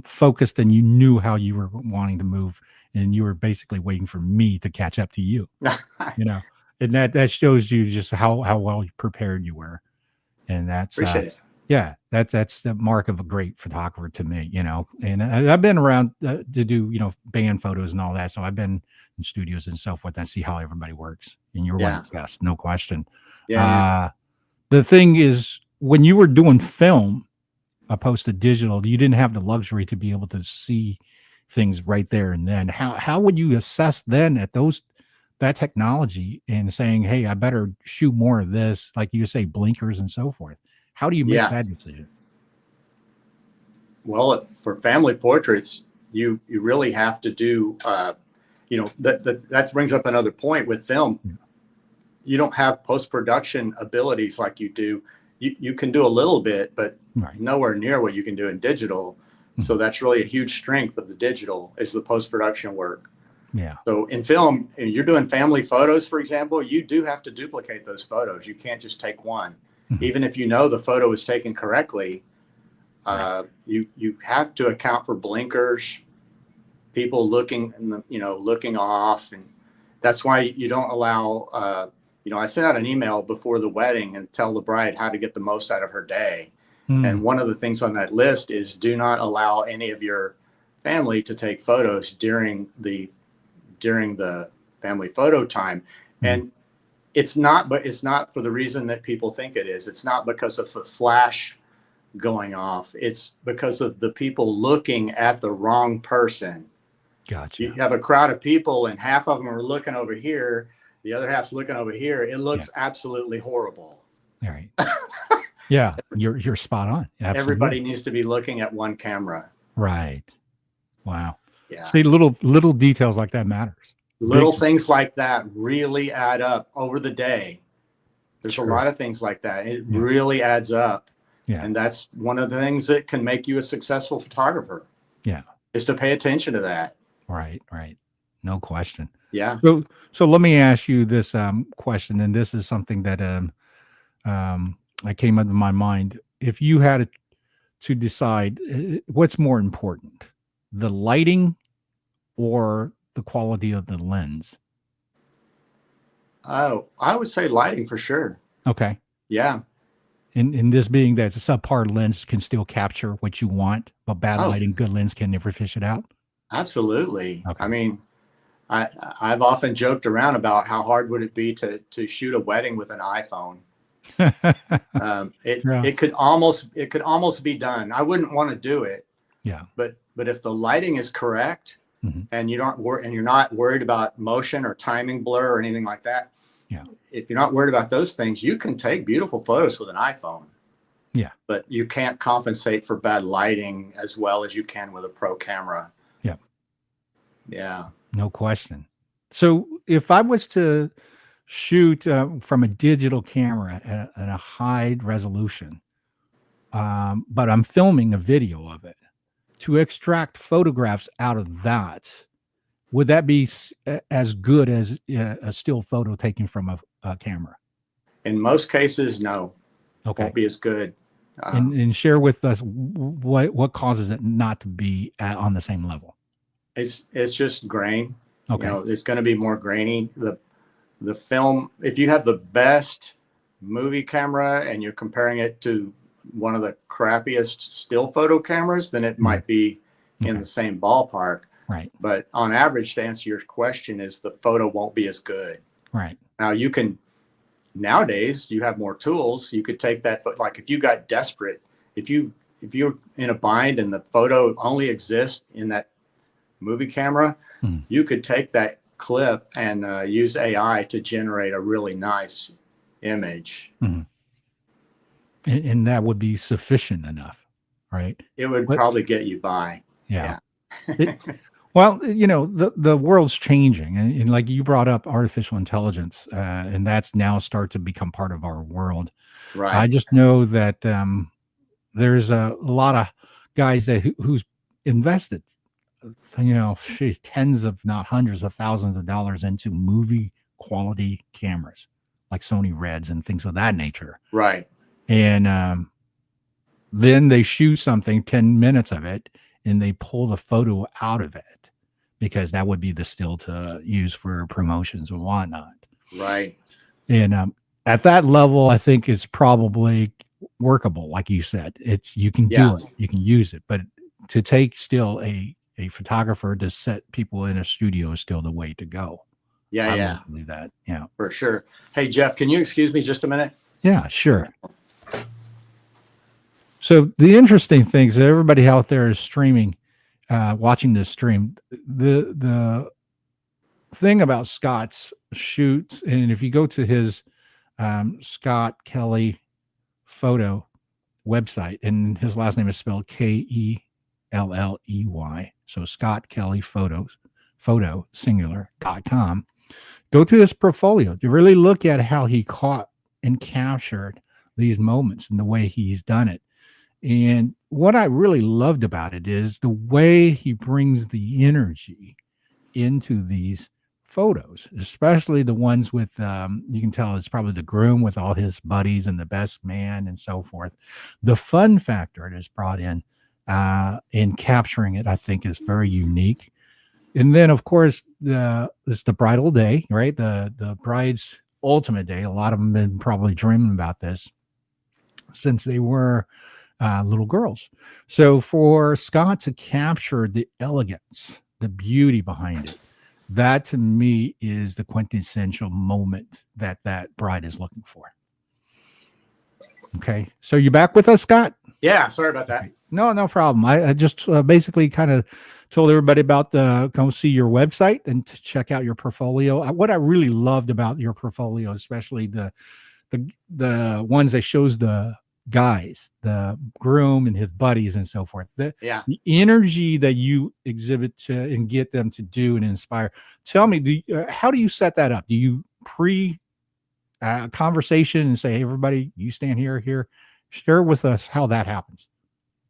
focused and you knew how you were wanting to move and you were basically waiting for me to catch up to you, and that shows you just how well prepared you were. And that's, appreciate it. Yeah, that's the mark of a great photographer to me, and I've been around to do, band photos and all that. So I've been in studios and so forth and see how everybody works. And you're one of the best, no question. Yeah. The thing is, when you were doing film opposed to digital, you didn't have the luxury to be able to see things right there and then. How would you assess then at that technology and saying, hey, I better shoot more of this, like you say, blinkers and so forth? How do you make that decision? Well, for family portraits, you really have to do, that brings up another point with film. You don't have post-production abilities like you do. You can do a little bit, but nowhere near what you can do in digital. Mm-hmm. So that's really a huge strength of the digital is the post-production work. Yeah. So in film, you're doing family photos, for example, you do have to duplicate those photos. You can't just take one. Mm-hmm. Even if the photo was taken correctly, you have to account for blinkers, people looking, looking off, and that's why you don't allow. I sent out an email before the wedding and tell the bride how to get the most out of her day. Mm. And one of the things on that list is do not allow any of your family to take photos during the family photo time. Mm. And it's not for the reason that people think it is. It's not because of the flash going off. It's because of the people looking at the wrong person. Gotcha. You have a crowd of people and half of them are looking over here. The other half's looking over here. It looks absolutely horrible. All right. Yeah, you're spot on. Absolutely. Everybody needs to be looking at one camera. Right. Wow. Yeah. See, little details like that matters. Little things like that really add up over the day. There's a lot of things like that. It really adds up. Yeah. And that's one of the things that can make you a successful photographer. Yeah. Is to pay attention to that. Right. No question. Yeah. So let me ask you this question, and this is something that I came into my mind. If you had to decide what's more important, the lighting or the quality of the lens? Oh, I would say lighting for sure. Okay. Yeah. And this being that it's a subpar lens can still capture what you want, but bad Oh, lighting, good lens can never fish it out. absolutely. Okay. I mean, I've often joked around about how hard would it be to shoot a wedding with an iPhone. Yeah. It could almost be done. I wouldn't want to do it, Yeah. but if the lighting is correct, Mhm. and you're not worried about motion or timing blur or anything like that. Yeah. If you're not worried about those things, you can take beautiful photos with an iPhone. Yeah. But you can't compensate for bad lighting as well as you can with a pro camera. Yeah. Yeah. No question. So if I was to shoot from a digital camera at a high resolution, but I'm filming a video of it, to extract photographs out of that, would that be as good as a still photo taken from a camera? In most cases, no, Okay. won't be as good. And share with us what causes it not to be on the same level. It's just grain. Okay. You know, it's going to be more grainy. The film, if you have the best movie camera and you're comparing it to one of the crappiest still photo cameras, then it might be in the same ballpark. Right. But on average, to answer your question, is the photo won't be as good. Right. Now nowadays you have more tools. You could take that, like if you got desperate, if you're in a bind and the photo only exists in that movie camera, you could take that clip and use AI to generate a really nice image. Mm-hmm. And that would be sufficient enough, right? It would probably get you by. Yeah. Well, you know, the world's changing, and like you brought up artificial intelligence, and that's now start to become part of our world. Right. I just know that there's a lot of guys who's invested, you know, tens of not hundreds of thousands of dollars into movie quality cameras like Sony Reds and things of that nature. Right. And then they shoot something, 10 minutes of it, and they pull the photo out of it because that would be the still to use for promotions and whatnot. Right. And at that level, I think it's probably workable. Like you said, you can do it, you can use it, but to take still a photographer to set people in a studio is still the way to go. I believe that. Yeah, for sure. Hey, Jeff, can you excuse me just a minute? Yeah, sure. So the interesting thing is that everybody out there is streaming, watching this stream. The thing about Scott's shoots, and if you go to his Scott Kelley photo website, and his last name is spelled Kelley, so Scott Kelley photo singular.com. Go to his portfolio to really look at how he caught and captured these moments and the way he's done it. And what I really loved about it is the way he brings the energy into these photos, especially the ones with, you can tell it's probably the groom with all his buddies and the best man and so forth. The fun factor it is brought in capturing it, I think, is very unique. And then, of course, it's the bridal day, right? The bride's ultimate day. A lot of them have been probably dreaming about this since they were little girls. So for Scott to capture the elegance, the beauty behind it, that to me is the quintessential moment that bride is looking for. Okay. So you back with us, Scott? Yeah. Sorry about that. No problem. I just basically kind of told everybody about go see your website and to check out your portfolio. What I really loved about your portfolio, especially the ones that shows the guys, the groom and his buddies and so forth, the energy that you exhibit to and get them to do and inspire. Tell me, how do you set that up? Do you conversation and say, hey, everybody, you stand here? Share with us how that happens.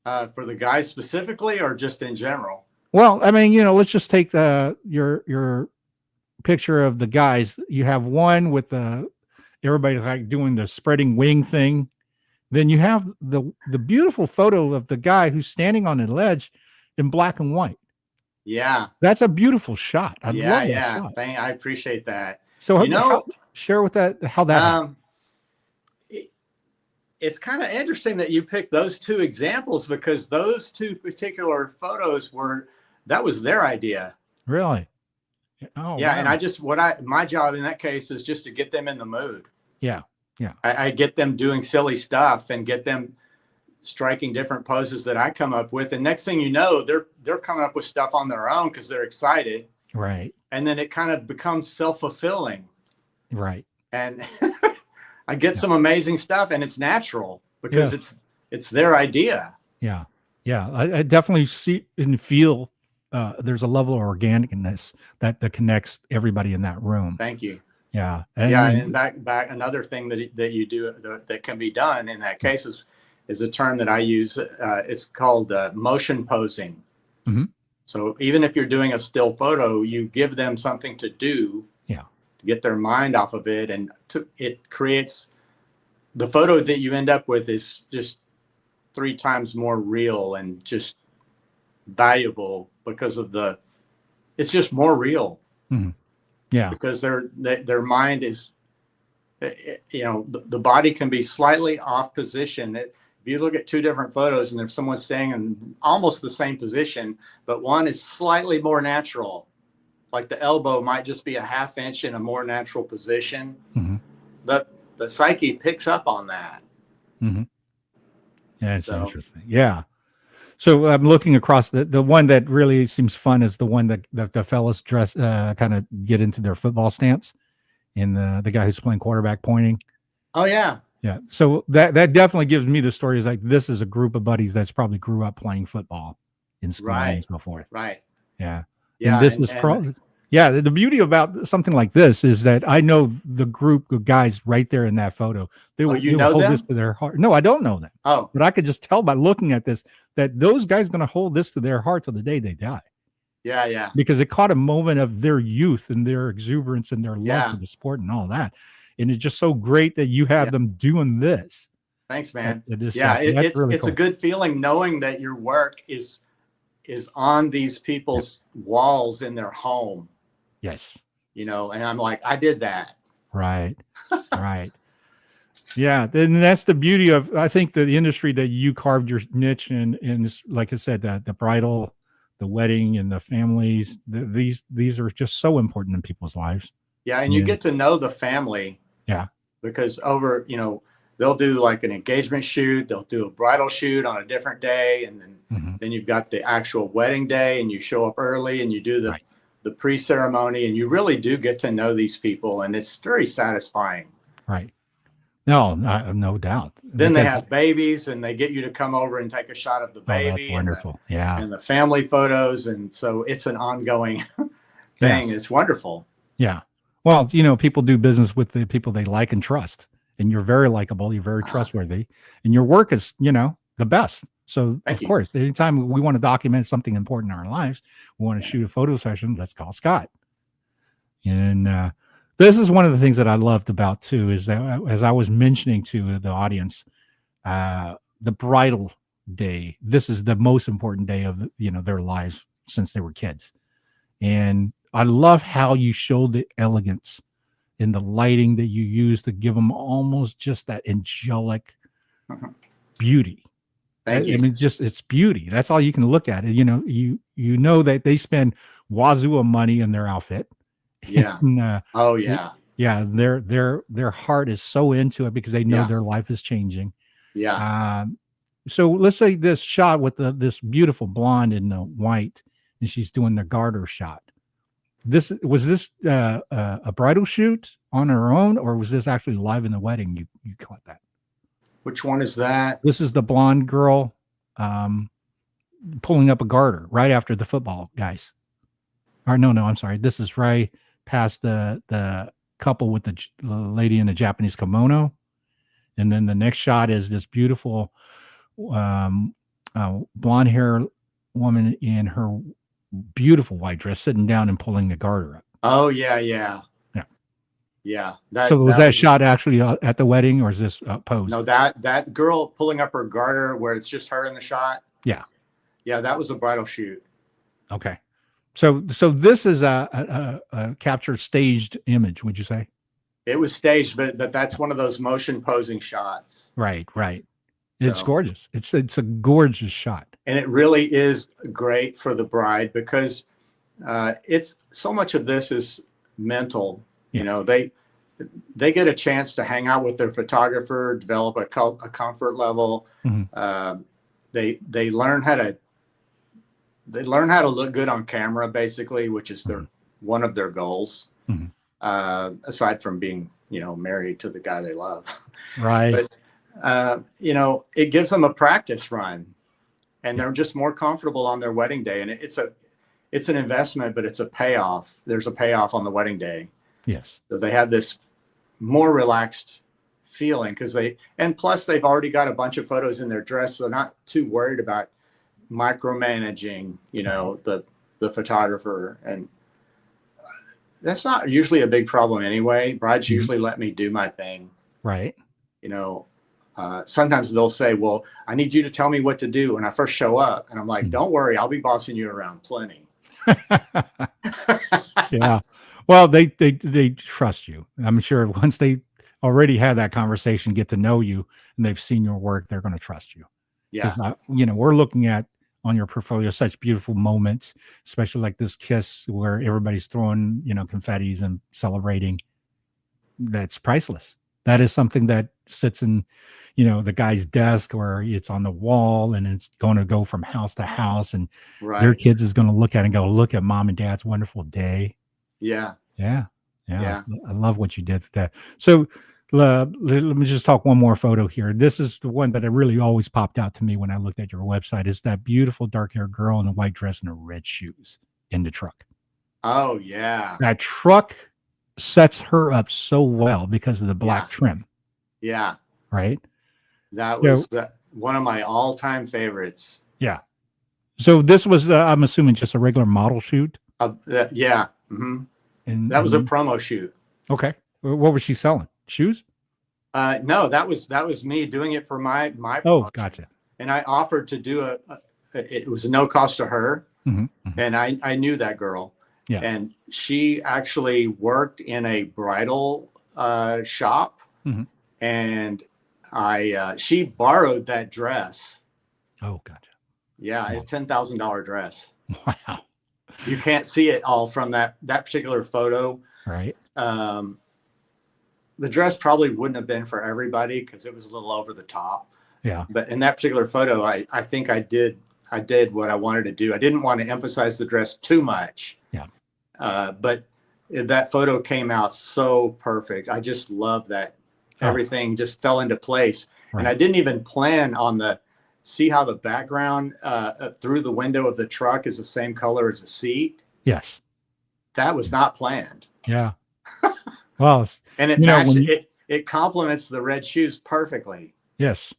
For the guys specifically, or just in general? Well, I mean, let's just take your picture of the guys. You have one with everybody like doing the spreading wing thing. Then you have the beautiful photo of the guy who's standing on a ledge in black and white. Yeah. That's a beautiful shot. I Yeah. love that Yeah. shot. I appreciate that. So You know, share with that how that happened. um, it, it's kind of interesting that you picked those two examples because those two particular photos that was their idea. Really? Oh, Yeah. And wow. my job in that case is just to get them in the mood. Yeah. Yeah. I get them doing silly stuff and get them striking different poses that I come up with. And next thing you know, they're coming up with stuff on their own because they're excited. Right. And then it kind of becomes self-fulfilling. Right. And I get some amazing stuff, and it's natural because it's their idea. Yeah. Yeah. I definitely see and feel there's a level of organicness that connects everybody in that room. Thank you. Yeah. And back another thing that you do that can be done in that case is a term that I use. It's called motion posing. Mm-hmm. So even if you're doing a still photo, you give them something to do to get their mind off of it. And it creates the photo that you end up with is just 3 times more real and just valuable because of it's just more real. Mm-hmm. Yeah. Because their mind is, the body can be slightly off position. If you look at 2 different photos and if someone's staying in almost the same position, but one is slightly more natural, like the elbow might just be a half inch in a more natural position, mm-hmm. the psyche picks up on that. Mm-hmm. Yeah, it's interesting. Yeah. So I'm looking across the one that really seems fun is the one that the fellas dress kind of get into their football stance, and the guy who's playing quarterback pointing. Oh yeah. Yeah. So that definitely gives me the stories like this is a group of buddies that's probably grew up playing football in school and so forth. Right. Yeah. Yeah. And this is the beauty about something like this is that I know the group of guys right there in that photo. They will hold this to their heart. No, I don't know them. Oh. But I could just tell by looking at this that those guys are going to hold this to their heart till the day they die. Yeah, yeah. Because it caught a moment of their youth and their exuberance and their love for the sport and all that. And it's just so great that you have them doing this. Thanks, man. Really it's cool. a good feeling knowing that your work is on these people's walls in their home. Yes. And I'm like, I did that. Right. Right. Yeah. Then that's the beauty of, I think, the industry that you carved your niche in, like I said, the bridal, the wedding, and the families, these are just so important in people's lives. Yeah. And you get to know the family. Yeah. Because they'll do like an engagement shoot, they'll do a bridal shoot on a different day. And then you've got the actual wedding day, and you show up early and you do the pre-ceremony, and you really do get to know these people, and it's very satisfying. Right. No doubt. Then they have babies, and they get you to come over and take a shot of the baby. That's wonderful. And the family photos. And so it's an ongoing thing. Yeah. It's wonderful. Yeah. Well, people do business with the people they like and trust, and you're very likable. You're very trustworthy, and your work is, the best. So of course, anytime we want to document something important in our lives, we want to shoot a photo session, let's call Scott. And this is one of the things that I loved about too, is that as I was mentioning to the audience, the bridal day, this is the most important day of their lives since they were kids. And I love how you show the elegance in the lighting that you use to give them almost just that angelic beauty. Thank you. I mean, it's beauty. That's all you can look at. You know that they spend wazoo of money in their outfit. Yeah. And, oh yeah. Yeah. Their heart is so into it because they know their life is changing. Yeah. So let's say this shot with this beautiful blonde in the white, and she's doing the garter shot. Was this a bridal shoot on her own, or was this actually live in the wedding? You caught that. Which one is that? This is the blonde girl pulling up a garter right after the football guys. Or no, I'm sorry. This is right past the couple with the lady in a Japanese kimono. And then the next shot is this beautiful blonde hair woman in her beautiful white dress sitting down and pulling the garter up. Oh, yeah. Yeah. So was that shot actually at the wedding, or is this posed? No, that girl pulling up her garter where it's just her in the shot. Yeah. Yeah, that was a bridal shoot. Okay. So this is a captured staged image, would you say? It was staged, but that's one of those motion posing shots. Right. It's So, gorgeous. It's a gorgeous shot. and it really is great for the bride because it's so much of this is mental. You know, they get a chance to hang out with their photographer, develop a comfort level. Mm-hmm. They learn how to look good on camera, basically, which is one of their goals. Mm-hmm. Aside from being, married to the guy they love. Right. But, it gives them a practice run, and they're just more comfortable on their wedding day. And it's an investment, but it's a payoff. There's a payoff on the wedding day. Yes. So they have this more relaxed feeling plus they've already got a bunch of photos in their dress. So they're not too worried about micromanaging, the photographer. And that's not usually a big problem anyway. Brides usually let me do my thing. Right. Sometimes they'll say, well, I need you to tell me what to do when I first show up. And I'm like, don't worry, I'll be bossing you around plenty. Yeah. Well, they trust you. I'm sure once they already had that conversation, get to know you, and they've seen your work, they're going to trust you. Yeah. We're looking at on your portfolio such beautiful moments, especially like this kiss where everybody's throwing, confettis and celebrating. That's priceless. That is something that sits in, the guy's desk, or it's on the wall, and it's going to go from house to house, and their kids is going to look at it and go, look at mom and dad's wonderful day. Yeah. I love what you did with that. So let me just talk one more photo here. This is the one that really always popped out to me when I looked at your website. Is that beautiful dark-haired girl in a white dress and a red shoes in the truck. Oh yeah. That truck sets her up so well because of the black trim. Yeah. Right. That was one of my all-time favorites. Yeah. So this was, I'm assuming, just a regular model shoot. Yeah. Mm-hmm. And that was a promo shoot. Okay. What was she selling? Shoes? No, that was me doing it for my promotion. Oh, gotcha. And I offered to do it was no cost to her. Mm-hmm. And I knew that girl. Yeah. And she actually worked in a bridal shop. Mm-hmm. And she borrowed that dress. Oh, gotcha. Yeah, it's $10,000 dress. Wow. You can't see it all from that particular photo. Right. The dress probably wouldn't have been for everybody because it was a little over the top. Yeah. But in that particular photo, I think I did what I wanted to do. I didn't want to emphasize the dress too much. Yeah. But that photo came out so perfect. I just love that. Everything just fell into place. Right. And I didn't even plan on see how the background through the window of the truck is the same color as the seat. Yes. That was not planned. Yeah. Well, and it complements the red shoes perfectly. Yes.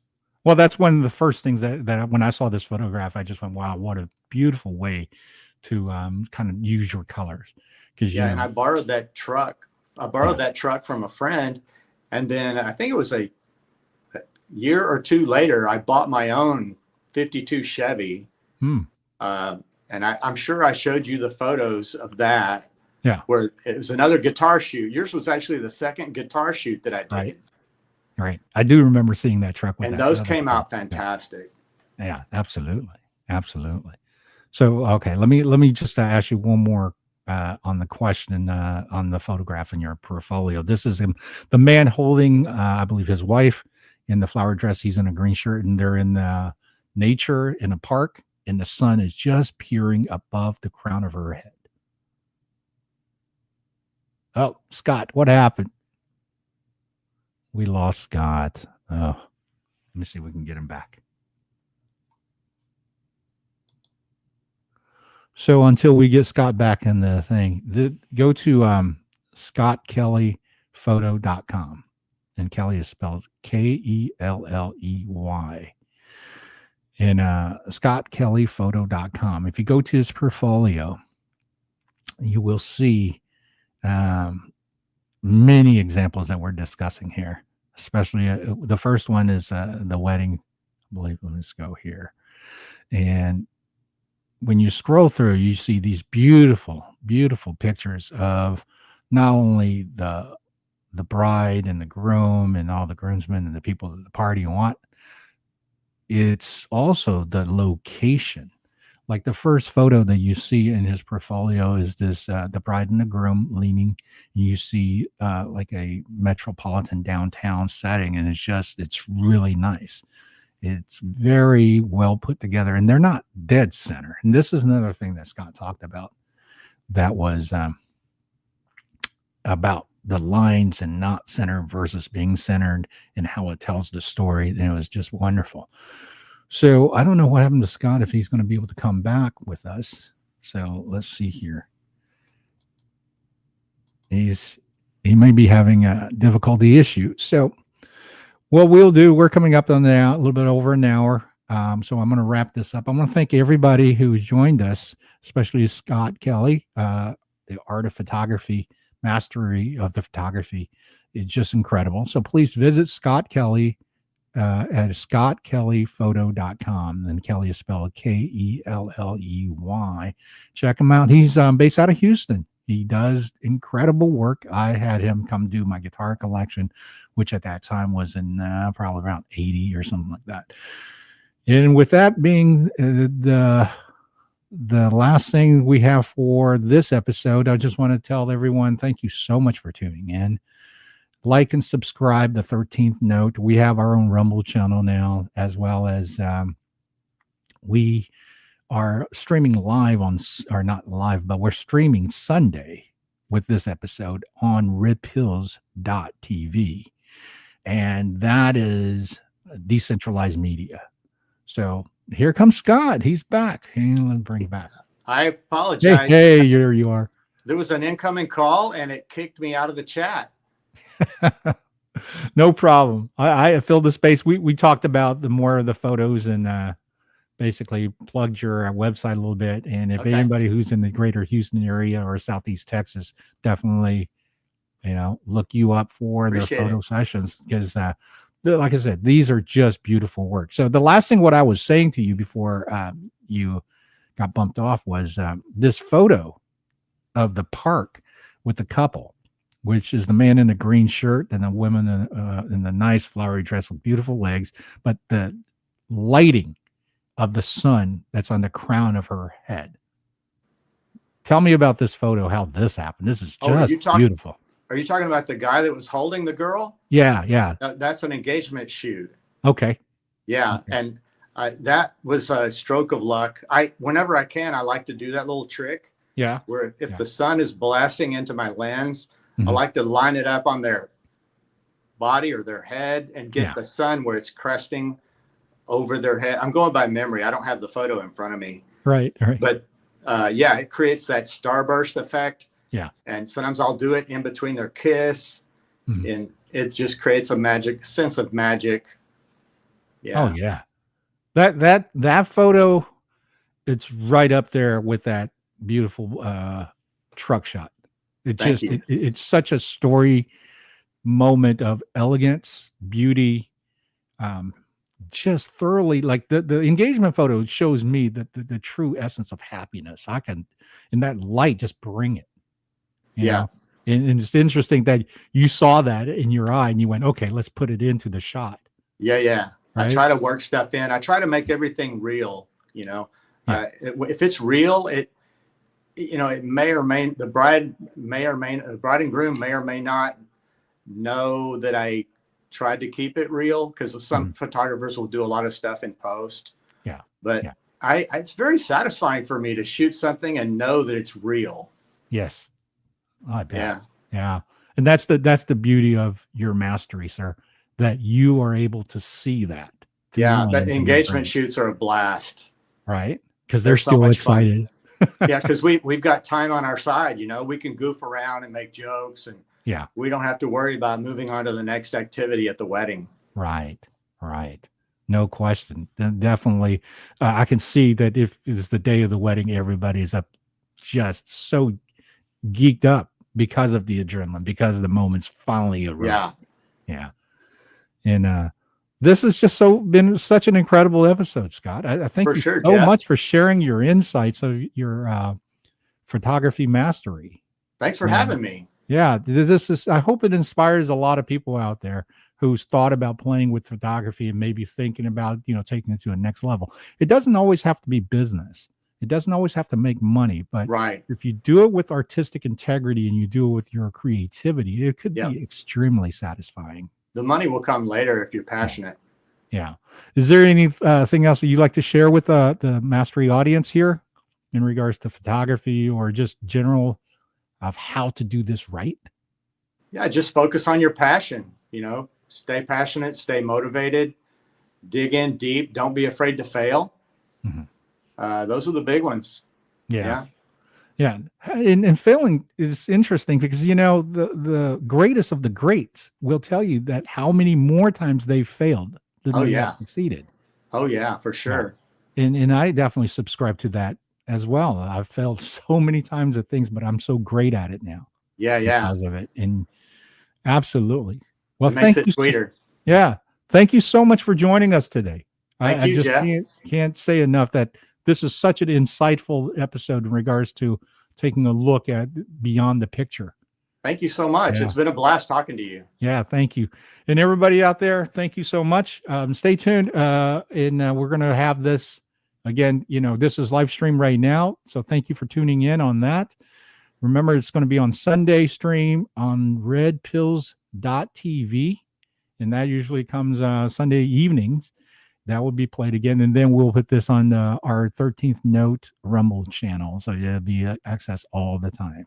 Well, that's one of the first things that when I saw this photograph, I just went, wow, what a beautiful way to kind of use your colors. And I borrowed that truck. That truck from a friend. And then I think it was a year or two later, I bought my own 52 Chevy. And I'm sure I showed you the photos of that. Yeah. Where it was another guitar shoot. Yours was actually the second guitar shoot that I did. Right. I do remember seeing that truck. And those came out fantastic. Yeah, absolutely. Absolutely. So, okay, let me just ask you one more on the question on the photograph in your portfolio. This is him, the man holding, I believe, his wife in the flower dress. He's in a green shirt, and they're in the nature in a park, and the sun is just peering above the crown of her head. Oh, Scott, what happened? We lost Scott. Oh, let me see if we can get him back. So until we get Scott back in the thing, go to scottkelleyphoto.com. And Kelley is spelled Kelley. And scottkelleyphoto.com. If you go to his portfolio, you will see many examples that we're discussing here. Especially the first one is the wedding. I believe, let's go here. And when you scroll through, you see these beautiful, beautiful pictures of not only the bride and the groom and all the groomsmen and the people at the party want. It's also the location. Like the first photo that you see in his portfolio is this the bride and the groom leaning. You see like a metropolitan downtown setting, and it's really nice. It's very well put together, and they're not dead center. And this is another thing that Scott talked about that was about the lines and not center versus being centered and how it tells the story. And it was just wonderful. So I don't know what happened to Scott, if he's going to be able to come back with us. So let's see here. He may be having a difficulty issue. So what we'll do, we're coming up on a little bit over an hour. So I'm going to wrap this up. I want to thank everybody who joined us, especially Scott Kelley, the art of photography, mastery of the photography. It's just incredible. So please visit Scott Kelley at scottkellyphoto.com. And Kelly is spelled Kelley. Check him out. He's based out of Houston. He does incredible work. I had him come do my guitar collection, which at that time was in probably around 80 or something like that. And with that being the last thing we have for this episode, I just want to tell everyone, thank you so much for tuning in. Like and subscribe the 13th Note. We have our own Rumble channel now, as well as we are streaming live or not live, but we're streaming Sunday with this episode on riphills.tv. And that is decentralized media. So here comes Scott. He's back. And let's bring him back. I apologize. Hey, here you are. There was an incoming call and it kicked me out of the chat. No problem. I filled the space. We talked about the more of the photos and basically plugged your website a little bit. And if anybody who's in the greater Houston area or Southeast Texas, definitely, look you up for the photo sessions, because like I said, these are just beautiful work. So the last thing, what I was saying to you before you got bumped off, was this photo of the park with the couple, which is the man in the green shirt and the woman in the nice flowery dress with beautiful legs, but the lighting of the sun that's on the crown of her head. Tell me about this photo, how this happened. This is just beautiful. Are you talking about the guy that was holding the girl? Yeah. That's an engagement shoot. Okay. Yeah. Okay. And that was a stroke of luck. Whenever I can, I like to do that little trick. Yeah. Where if the sun is blasting into my lens, I like to line it up on their body or their head and get the sun where it's cresting over their head. I'm going by memory. I don't have the photo in front of me. Right. But it creates that starburst effect. Yeah. And sometimes I'll do it in between their kiss, and it just creates a sense of magic. Yeah. Oh yeah. That photo, it's right up there with that beautiful truck shot. It's such a story moment of elegance, beauty, just thoroughly, like the engagement photo shows me that the true essence of happiness. I can, in that light, just bring it. You know? And it's interesting that you saw that in your eye and you went, okay, let's put it into the shot. Yeah. Right? I try to work stuff in. I try to make everything real, if it's real, it may or may, the bride and groom may or may not know that I tried to keep it real, because some photographers will do a lot of stuff in post. Yeah. But it's very satisfying for me to shoot something and know that it's real. Yes. I bet. Yeah. And that's the beauty of your mastery, sir, that you are able to see that. Yeah. The engagement shoots are a blast. Right. Because they're still excited. Yeah, because we've got time on our side. We can goof around and make jokes, and we don't have to worry about moving on to the next activity at the wedding. Right. No question. Then definitely, I can see that if it's the day of the wedding, everybody's up just so geeked up because of the adrenaline, because the moment's finally arrived. Yeah. And this has just been such an incredible episode, Scott. I thank For you sure, so Jeff. much for sharing your insights of your photography mastery. Thanks for having me. Yeah, I hope it inspires a lot of people out there who's thought about playing with photography and maybe thinking about, taking it to a next level. It doesn't always have to be business. It doesn't always have to make money, but right. if you do it with artistic integrity and you do it with your creativity, it could Yep. be extremely satisfying. The money will come later if you're passionate. Yeah. Is there anything else that you'd like to share with the Mastery audience here in regards to photography or just general of how to do this right? Yeah, just focus on your passion. Stay passionate, stay motivated, dig in deep. Don't be afraid to fail. Mm-hmm. Those are the big ones. Yeah. And failing is interesting because, the greatest of the greats will tell you that how many more times they failed than they have succeeded. Oh, yeah, for sure. And I definitely subscribe to that as well. I've failed so many times at things, but I'm so great at it now. Yeah. Because of it. And absolutely. Well, it makes it you. sweeter. Thank you so much for joining us today. Thank you, just Jeff. can't say enough that this is such an insightful episode in regards to taking a look at beyond the picture. Thank you so much. Yeah. It's been a blast talking to you. Yeah, thank you. And everybody out there, thank you so much. Stay tuned. And we're going to have this again. This is live stream right now. So thank you for tuning in on that. Remember, it's going to be on Sunday stream on redpills.tv. And that usually comes Sunday evenings. That will be played again. And then we'll put this on our 13th Note Rumble channel. So it'll be accessed all the time.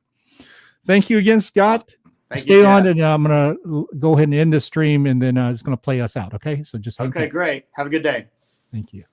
Thank you again, Scott. Stay on, and I'm going to go ahead and end the stream, and then it's going to play us out. Okay. So just okay, great. Have a good day. Thank you.